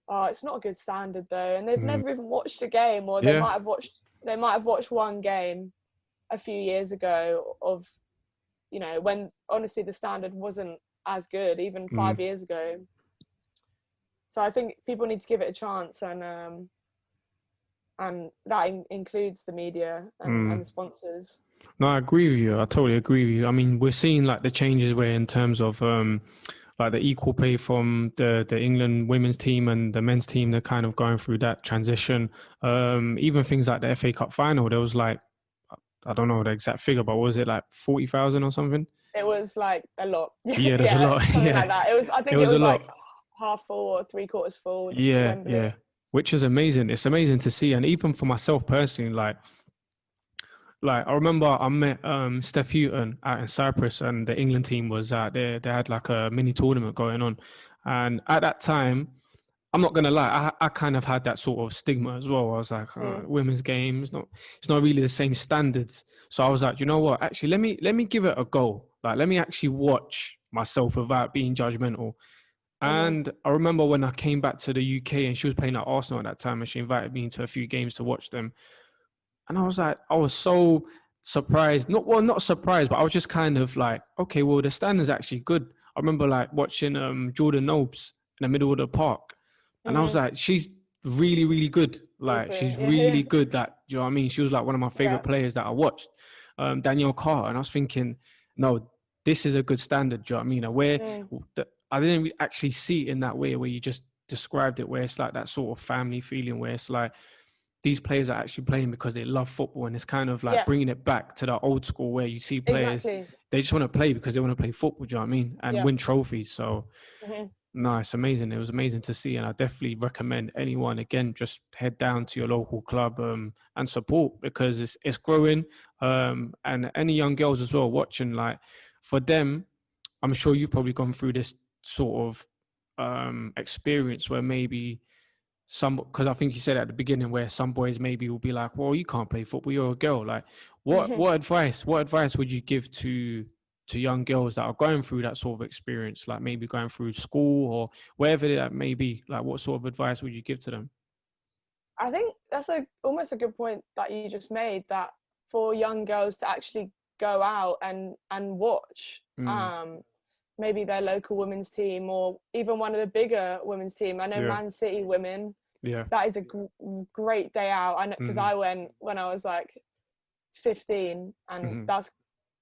oh, it's not a good standard though, and they've never even watched a game, or they might have watched one game a few years ago of, you know, when honestly the standard wasn't as good even 5 years ago. So I think people need to give it a chance, and that includes the media and the sponsors. No, I agree with you. I totally agree with you. I mean, we're seeing like the changes where in terms of like the equal pay from the England women's team and the men's team, they're kind of going through that transition. Even things like the FA Cup final, there was like, I don't know the exact figure, but was it like 40,000 or something? It was like a lot. Yeah, there's a lot. Something like that. I think it was like half full or 3/4 full. Yeah. Which is amazing. It's amazing to see. And even for myself personally, like I remember I met Steph Houghton out in Cyprus, and the England team was out there. They had like a mini tournament going on. And at that time, I'm not going to lie, I kind of had that sort of stigma as well. I was like, women's game, it's not really the same standards. So I was like, you know what, actually, let me give it a go. Like, let me actually watch myself without being judgmental. And I remember when I came back to the UK, and she was playing at Arsenal at that time, and she invited me into a few games to watch them. And I was like, I was so surprised. Not surprised, but I was just kind of like, okay, well, the standard's actually good. I remember like watching Jordan Nobes in the middle of the park. And I was like, she's really, really good. Like, she's really good. That, do you know what I mean? She was like one of my favorite players that I watched, Danielle Carter. And I was thinking, no, this is a good standard. Do you know what I mean? Where I didn't actually see it in that way where you just described it, where it's like that sort of family feeling, where it's like these players are actually playing because they love football. And it's kind of like bringing it back to the old school where you see players, they just want to play because they want to play football. Do you know what I mean? And win trophies. So no, it's amazing. It was amazing to see. And I definitely recommend anyone, again, just head down to your local club and support, because it's growing. And any young girls as well watching, like for them, I'm sure you've probably gone through this sort of experience where maybe because I think you said at the beginning where some boys maybe will be like, well, you can't play football, you're a girl. Like what advice would you give to young girls that are going through that sort of experience, like maybe going through school or wherever that may be? Like, what sort of advice would you give to them? I think that's almost a good point that you just made, that for young girls to actually go out and watch maybe their local women's team, or even one of the bigger women's team. I know Man City women, that is a great day out. I know, because I went when I was like 15, and that's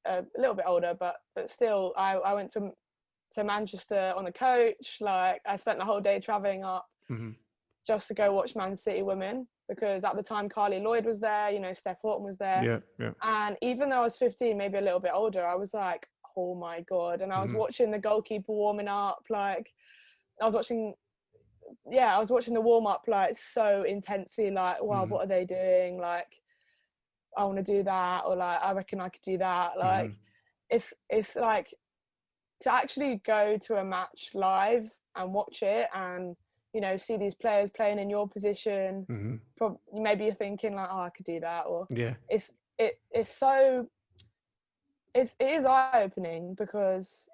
a little bit older, but still I went to Manchester on the coach. Like, I spent the whole day traveling up just to go watch Man City women, because at the time Carly Lloyd was there, you know, Steph Houghton was there. And even though I was 15, maybe a little bit older, I was like, oh my God. And I was watching the goalkeeper warming up, like I was watching the warm up like so intensely, like, wow, what are they doing? Like, I want to do that, or like I reckon I could do that. Like it's like to actually go to a match live and watch it, and see these players playing in your position. Maybe you're thinking like, oh, I could do that, or it is eye-opening, because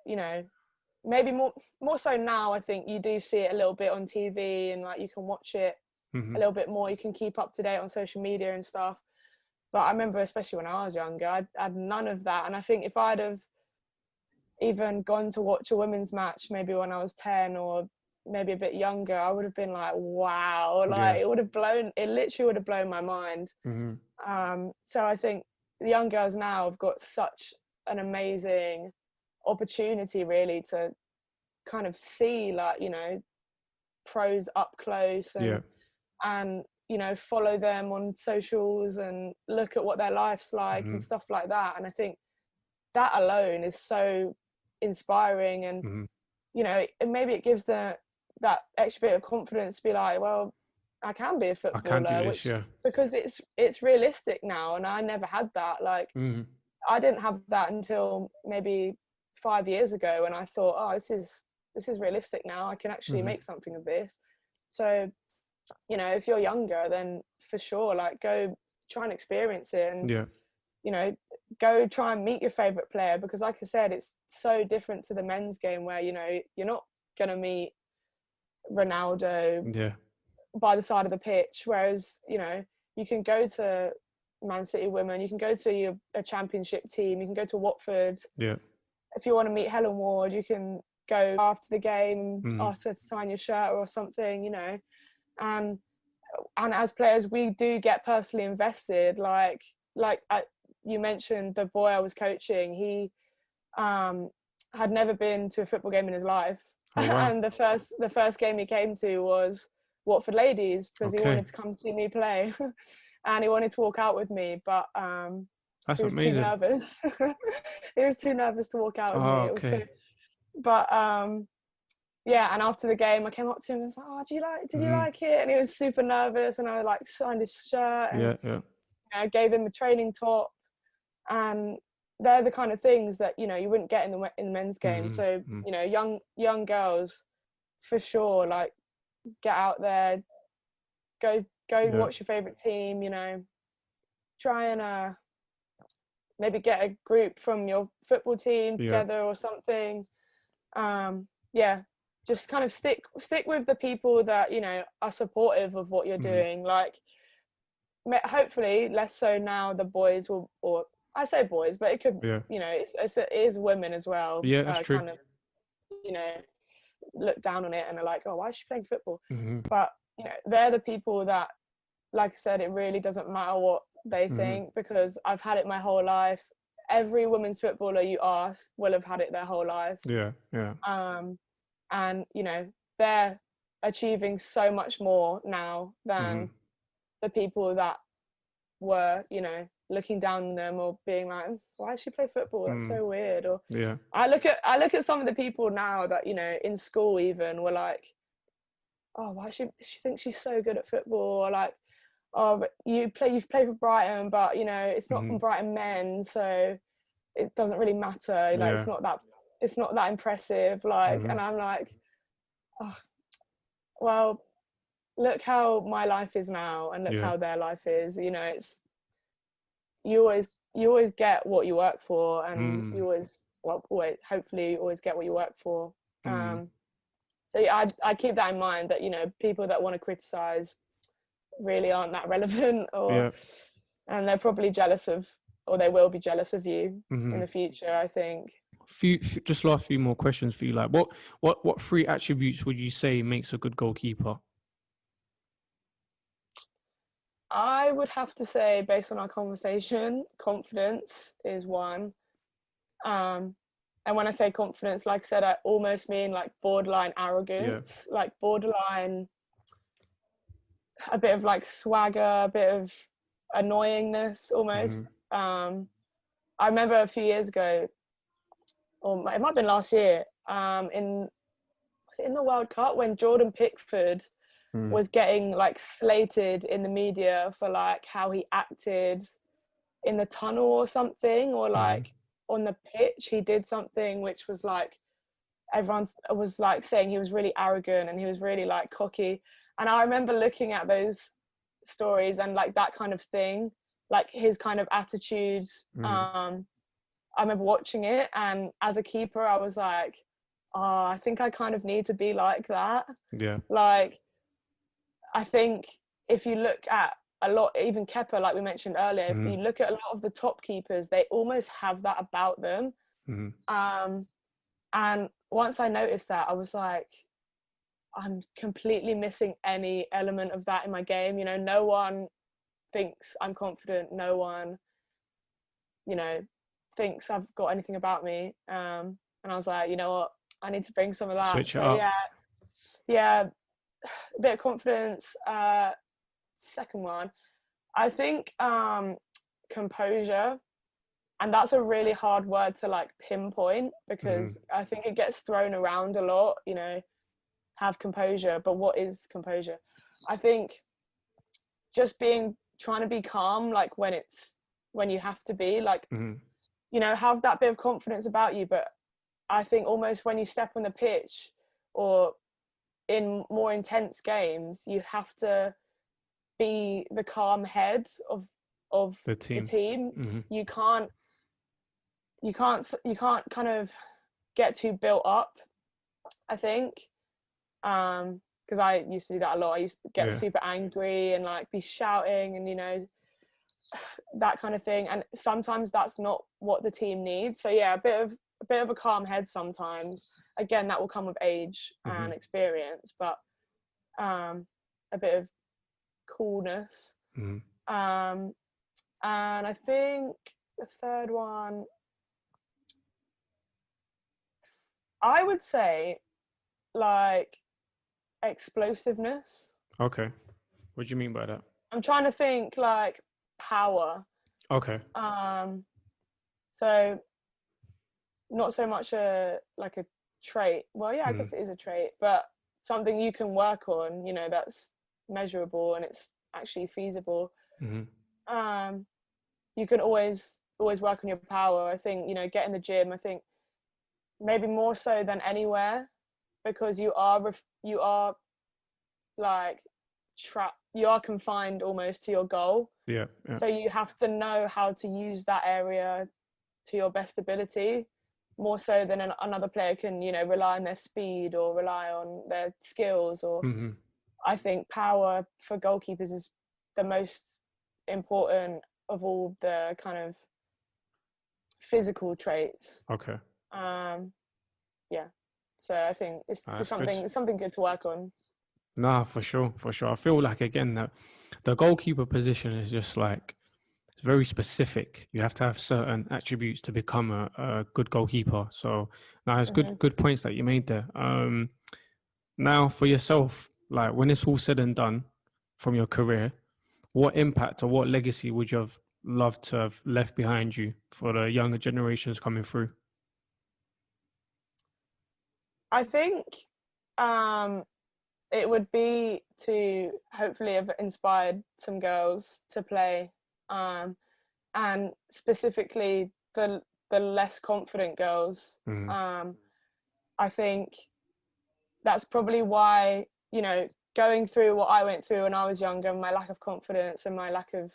maybe more so now, I think you do see it a little bit on TV, and like you can watch it a little bit more, you can keep up to date on social media and stuff. But I remember, especially when I was younger, I had none of that. And I think if I'd have even gone to watch a women's match maybe when I was 10 or maybe a bit younger, I would have been like, wow, like it literally would have blown my mind. So I think the young girls now have got such an amazing opportunity really to kind of see, like, pros up close, and follow them on socials and look at what their life's like and stuff like that. And I think that alone is so inspiring, and maybe it gives that extra bit of confidence to be like, well, I can be a footballer, I can do this, because it's realistic now, and I never had that. Like I didn't have that until maybe 5 years ago, and I thought, oh, this is realistic now. I can actually make something of this. So if you're younger, then for sure, like, go try and experience it, and go try and meet your favorite player, because like I said, it's so different to the men's game, where you're not gonna meet Ronaldo by the side of the pitch, whereas you can go to Man City women, you can go to a championship team, you can go to Watford. If you want to meet Helen Ward, you can go after the game, ask her to sign your shirt or something, and as players, we do get personally invested. Like you mentioned the boy I was coaching, he had never been to a football game in his life. Oh, wow. And the first game he came to was Watford Ladies, because he wanted to come see me play. And he wanted to walk out with me, but that's he was amazing. too nervous. He was too nervous to walk out with me. It was so, but and after the game, I came up to him and was like, oh, did you like it? And he was super nervous, and I like signed his shirt, and I gave him a training top. And they're the kind of things that you wouldn't get in the men's game. So young girls, for sure, like, get out there, go watch your favorite team. Try and maybe get a group from your football team together or something. Just kind of stick with the people that are supportive of what you're doing. Like, hopefully less so now the boys will, or I say boys, but it could it is women as well, that's true. kind of look down on it and are like, oh, why is she playing football? But they're the people that, like I said, it really doesn't matter what they think, because I've had it my whole life. Every women's footballer you ask will have had it their whole life. And they're achieving so much more now than the people that were looking down on them, or being like, why does she play football? That's so weird. Or I look at some of the people now that in school even were like, oh, why she thinks she's so good at football, or like, oh, but you've played for Brighton, but it's not from Brighton men, so it doesn't really matter. Like, it's not that impressive. Like, and I'm like, oh, well, look how my life is now, and look how their life is. It's you always get what you work for, and you always, hopefully you always get what you work for. So I keep that in mind, that people that want to criticize really aren't that relevant, and they're probably jealous of, or they will be jealous of you in the future, I think. Just last few more questions for you. Like, what 3 attributes would you say makes a good goalkeeper? I would have to say, based on our conversation, confidence is one. And when I say confidence, like I said, I almost mean like borderline arrogance, like borderline, a bit of like swagger, a bit of annoyingness almost. I remember a few years ago, or it might have been last year, was it in the World Cup, when Jordan Pickford was getting like slated in the media for like how he acted in the tunnel or something, or Mm-hmm. like on the pitch he did something which was like, everyone was like saying he was really arrogant and he was really like cocky. And I remember looking at those stories and like that kind of thing, like his kind of attitude. I remember watching it, and as a keeper I was like, oh, I think I kind of need to be like that. Yeah. Like, I think if you look at a lot, even Kepa, like we mentioned earlier, if Mm-hmm. you look at a lot of the top keepers, they almost have that about them. Mm-hmm. And once I noticed that, I was like, I'm completely missing any element of that in my game. You know, no one thinks I'm confident. No one, you know, thinks I've got anything about me. And I was like, you know what, I need to bring some of that. Switch it So up. yeah, a bit of confidence. Second one, I think composure. And that's a really hard word to like pinpoint, Mm-hmm. because I think it gets thrown around a lot, you know, have composure, but what is composure? I think just trying to be calm, like when you have to be, like, Mm-hmm. you know, have that bit of confidence about you. But I think almost when you step on the pitch or in more intense games, you have to be the calm head of The the team. team. Mm-hmm. You can't kind of get too built up, I think. Because I used to do that a lot. I used to get Yeah. super angry and like be shouting and, you know, that kind of thing. And sometimes that's not what the team needs. So yeah, a bit of a calm head sometimes. Again, that will come with age Mm-hmm. and experience, but a bit of coolness. Mm-hmm. Um, and I think the third one, I would say, like, explosiveness. Okay. What do you mean by that? I'm trying to think, like, power. Okay. So not so much a like a trait. Well, yeah, I Mm-hmm. guess it is a trait, but something you can work on, you know, that's measurable and it's actually feasible. Mm-hmm. Um, you can always work on your power. I think, you know, get in the gym. I think maybe more so than anywhere, because you are like trapped. You are confined almost to your goal. Yeah. Yeah. So you have to know how to use that area to your best ability, more so than another player can, you know, rely on their speed or rely on their skills. Or Mm-hmm. I think power for goalkeepers is the most important of all the kind of physical traits. Okay. Yeah, so I think That's good. it's something good to work on. Nah, for sure, for sure. I feel like again that the goalkeeper position is just like it's very specific. You have to have certain attributes to become a good goalkeeper. So now it's Hmm. good points that you made there. Now for yourself, like when it's all said and done from your career, what impact or what legacy would you have loved to have left behind you for the younger generations coming through? I think um, it would be to hopefully have inspired some girls to play, um, and specifically the less confident girls. Mm, I think that's probably why, you know, going through what I went through when I was younger, my lack of confidence and my lack of,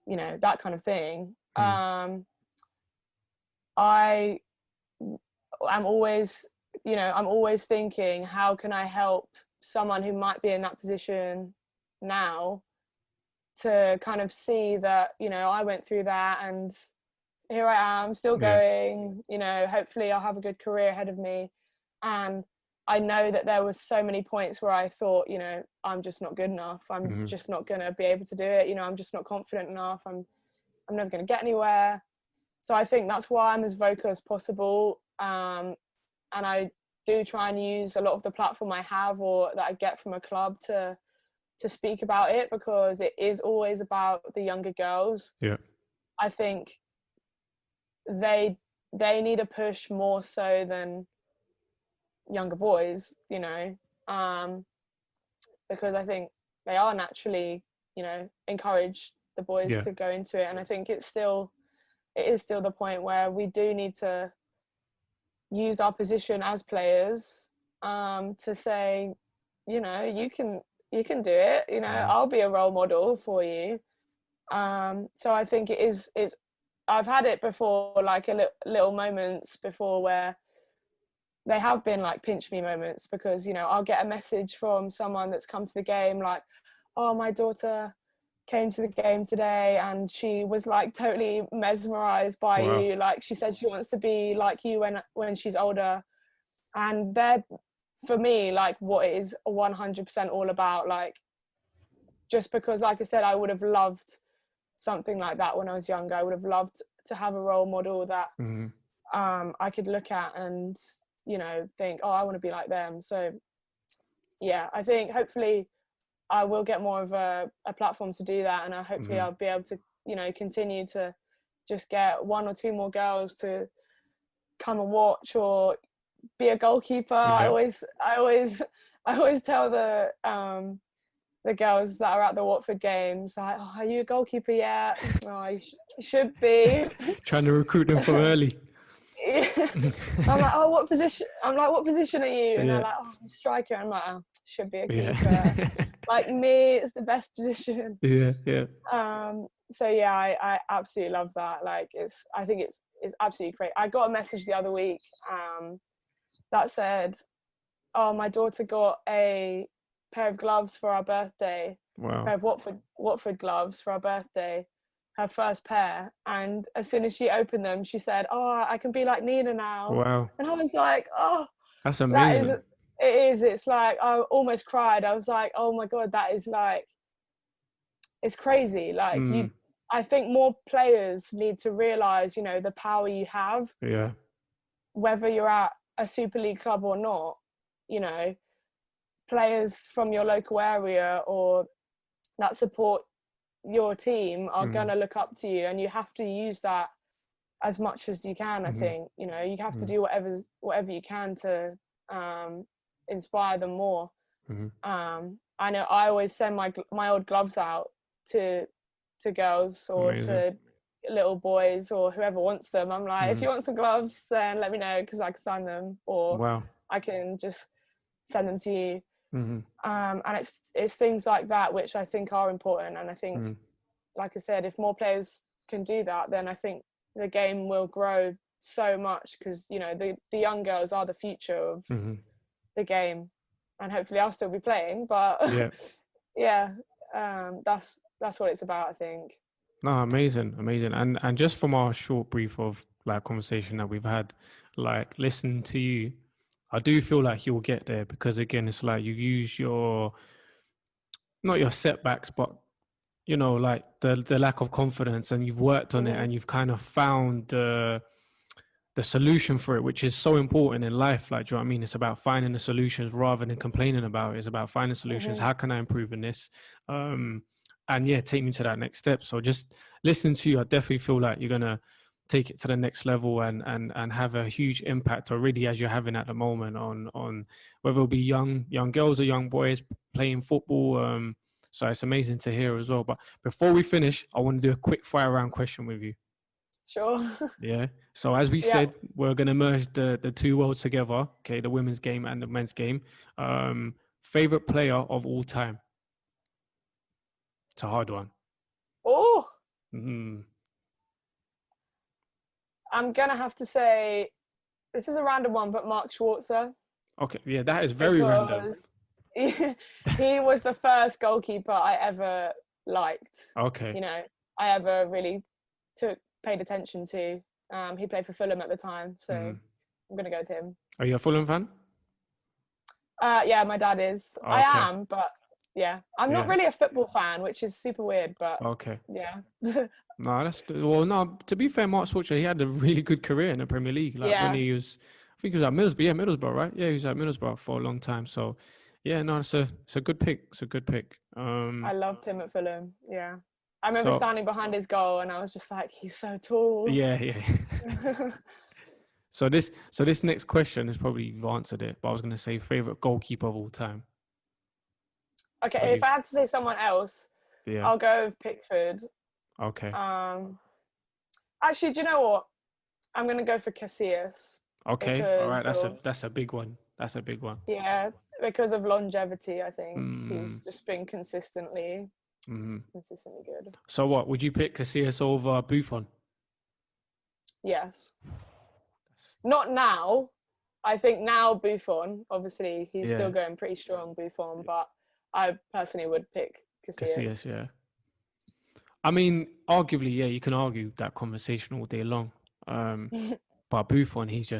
you know, that kind of thing. mm, I am always, you know, I'm always thinking, how can I help someone who might be in that position now to kind of see that, you know, I went through that and here I am still yeah. going, you know, hopefully I'll have a good career ahead of me. And I know that there was so many points where I thought, you know, I'm just not good enough. I'm Mm, just not going to be able to do it. You know, I'm just not confident enough. I'm never going to get anywhere. So I think that's why I'm as vocal as possible. And I do try and use a lot of the platform I have or that I get from a club to speak about it, because it is always about the younger girls. yeah. I think they need a push more so than younger boys, you know, because I think they are naturally, you know, encouraged the boys to go into it. And I think it is still the point where we do need to use our position as players to say, you know, you can do it, you know, I'll be a role model for you. So I think it's I've had it before, like little moments before where they have been like pinch me moments, because, you know, I'll get a message from someone that's come to the game like, oh, my daughter came to the game today and she was like totally mesmerized by you. Like, she said she wants to be like you when she's older. And they're, for me, like what it is 100% all about. Like, just because, like I said, I would have loved something like that when I was younger. I would have loved to have a role model that I could look at and, you know, think, oh, I want to be like them. So yeah, I think hopefully I will get more of a platform to do that, and hopefully I'll be able to, you know, continue to just get one or two more girls to come and watch or be a goalkeeper. I always tell the girls that are at the Watford games, like, oh, are you a goalkeeper yet? Oh, you should be. Trying to recruit them from early. I'm like, oh, what position? I'm like, what position are you? And they're like, oh, I'm a striker. I'm like, oh, should be a keeper. Like, me, it's the best position. So yeah, I absolutely love that. Like, I think it's absolutely great. I got a message the other week that said, oh, my daughter got a pair of gloves for our birthday. Wow. A pair of Watford gloves for our birthday. Her first pair, and as soon as she opened them, she said, oh, I can be like Nina now. Wow. And I was like, oh, that's amazing. It's like, I almost cried. I was like, oh my God, that is like, it's crazy. Like, I think more players need to realize, you know, the power you have, whether you're at a Super League club or not. You know, players from your local area or that support your team are going to look up to you, and you have to use that as much as you can. I think, you know, you have to do whatever you can to inspire them more. I know I always send my old gloves out to girls or to little boys or whoever wants them. I'm like, if you want some gloves, then let me know, because I can sign them, or I can just send them to you. And it's things like that which I think are important. And I think, like I said, if more players can do that, then I think the game will grow so much, because, you know, the young girls are the future of the game, and hopefully I'll still be playing, but that's what it's about, I think. No, amazing. And just from our short brief of like conversation that we've had, like listening to you, I do feel like you'll get there, because again, it's like you use not your setbacks, but, you know, like the lack of confidence, and you've worked on it, and you've kind of found the solution for it, which is so important in life. Like, do you know what I mean? It's about finding the solutions rather than complaining about it. It's about finding solutions. How can I improve in this? And yeah, take me to that next step. So just listening to you, I definitely feel like you're going to take it to the next level and have a huge impact already, as you're having at the moment, on whether it be young girls or young boys playing football. So it's amazing to hear as well. But before we finish, I want to do a quick fire round question with you. Sure. Yeah. So as we said, we're going to merge the two worlds together. Okay, the women's game and the men's game. Favorite player of all time? It's a hard one. Oh. I'm going to have to say, this is a random one, but Mark Schwarzer. Okay, yeah, that is very random. He was the first goalkeeper I ever liked. Okay. You know, I ever really paid attention to. He played for Fulham at the time, so I'm going to go with him. Are you a Fulham fan? Yeah, my dad is. Okay. I am, but yeah. I'm not really a football fan, which is super weird, but yeah. No, to be fair, Mark Schwarzer, he had a really good career in the Premier League. Like when he was, I think he was at Middlesbrough, right? Yeah, he was at Middlesbrough for a long time. So yeah, no, it's a good pick. It's a good pick. I loved him at Fulham. Yeah. I remember standing behind his goal and I was just like, he's so tall. Yeah. So this next question is probably, you've answered it, but I was going to say favorite goalkeeper of all time. Okay, if I had to say someone else, I'll go with Pickford. Okay. Actually, do you know what? I'm gonna go for Casillas Okay. All right. because of That's a big one. That's a big one. yeah, because of longevity. I think Mm, he's just been consistently mm. good. So what would you pick Casillas over Buffon? Yes. Not now. I think now Buffon, obviously, he's Yeah, still going pretty strong, Buffon, but I personally would pick Casillas. Casillas. Yeah. I mean, arguably, yeah, you can argue that conversation all day long. But Buffon, he's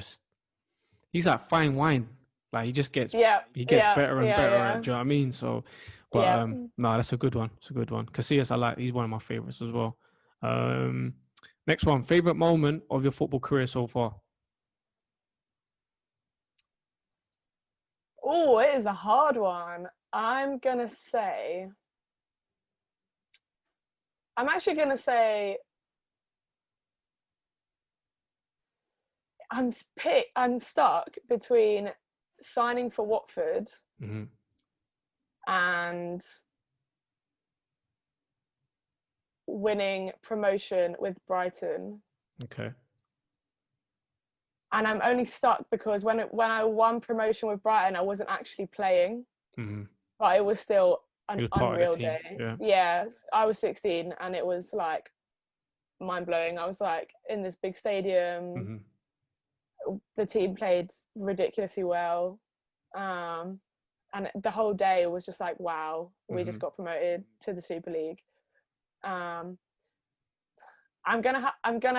like fine wine. Like Yeah, he gets yeah, better and yeah, better at. yeah, Do you know what I mean? So, but yeah. no, that's a good one. It's a good one. Casillas, I like. He's one of my favorites as well. Um, next one, favorite moment of your football career so far. Oh, it is a hard one. I'm actually gonna say I'm stuck between signing for Watford Mm-hmm. and winning promotion with Brighton. Okay. And I'm only stuck because when I won promotion with Brighton, I wasn't actually playing, Mm-hmm. but it was still He an was part of the unreal team. day. Yeah. Yeah, I was 16 and it was like mind blowing. I was like in this big stadium. Mm-hmm. The team played ridiculously well. And the whole day was just like, wow, we Mm-hmm. just got promoted to the Super League. Um, I'm gonna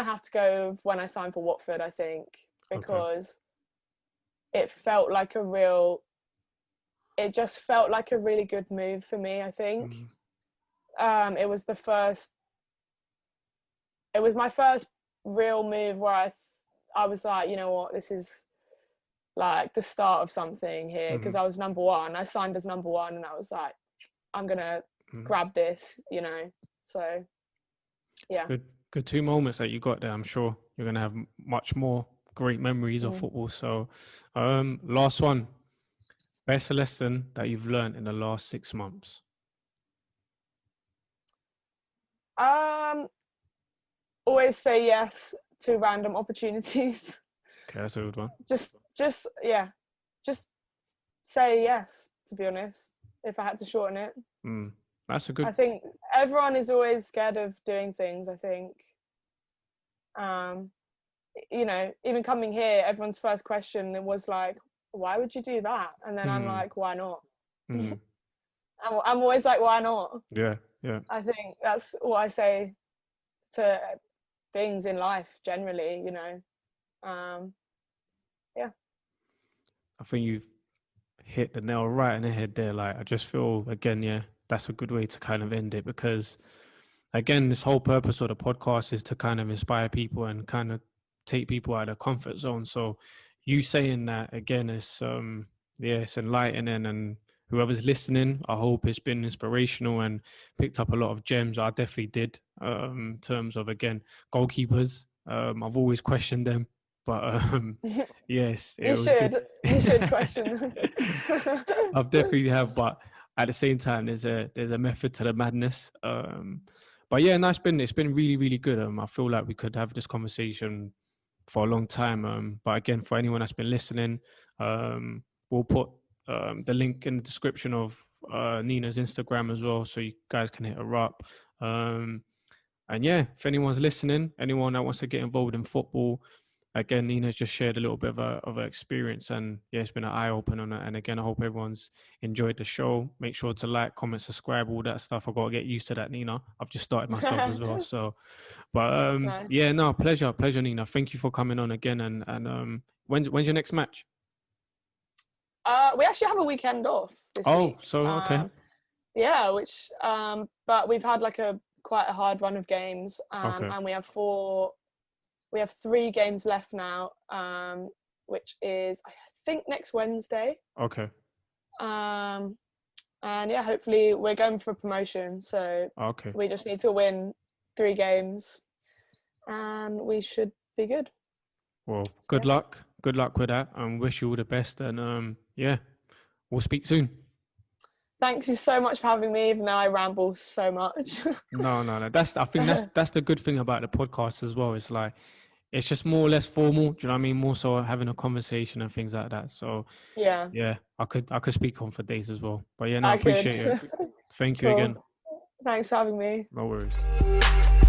have to go when I signed for Watford, I think, Okay. because it felt like a real it just felt like a really good move for me, I think. Mm-hmm. It was my first real move where I was like, you know what, this is like the start of something here, because Mm-hmm. I was number one. I signed as number one and I was like, I'm gonna grab this, you know. So yeah. Good 2 moments that you got there. I'm sure you're gonna have much more great memories of football. So, last one, best lesson that you've learned in the last 6 months. Um Always say yes to random opportunities. Okay, that's a good one. just yeah. Just say yes, to be honest, if I had to shorten it. That's a I good. think everyone is always scared of doing things, I think. Um, even coming here, everyone's first question was like, why would you do that? And then I'm Mm, like, why not? mm, I'm always like, why not? yeah, yeah. I think that's what I say to things in life generally, yeah. I think you've hit the nail right in the head there. Like, I just feel again, yeah, that's a good way to kind of end it because, again, this whole purpose of the podcast is to kind of inspire people and kind of take people out of their comfort zone. So, you saying that again is, yeah, it's enlightening, and whoever's listening, I hope it's been inspirational and picked up a lot of gems. I definitely did. In terms of again goalkeepers, I've always questioned them, but yes, it you was good. should you should question them. I've definitely have, but at the same time, there's a method to the madness. But yeah, no, it's been really really good. I feel like we could have this conversation for a long time. But again, for anyone that's been listening, we'll put the link in the description of Nina's Instagram as well, so you guys can hit her up. And yeah, if anyone's listening, anyone that wants to get involved in football, again, Nina's just shared a little bit of an experience, and yeah, it's been an eye opener. And again, I hope everyone's enjoyed the show. Make sure to like, comment, subscribe, all that stuff. I got to get used to that, Nina. I've just started myself as well. So, but Nice. yeah, no, pleasure, Nina. Thank you for coming on again. And when's your next match? We actually have a weekend off this Oh, week. so okay, Yeah, but we've had like quite a hard run of games, okay, and we have 3 games left now, which is I think next Wednesday. okay, Um, and yeah, hopefully we're going for promotion, so okay. we just need to win 3 games, and we should be good. Well, So, good yeah. luck. Good luck with that, and wish you all the best. And yeah, we'll speak soon. Thanks you so much for having me, even though I ramble so much. No. I think that's the good thing about the podcast as well. It's like it's just more or less formal. Do you know what I mean? More so having a conversation and things like that. So Yeah, yeah, I could speak on for days as well. But yeah, no, I I could. appreciate it. Thank you again. Cool. Thanks for having me. No worries.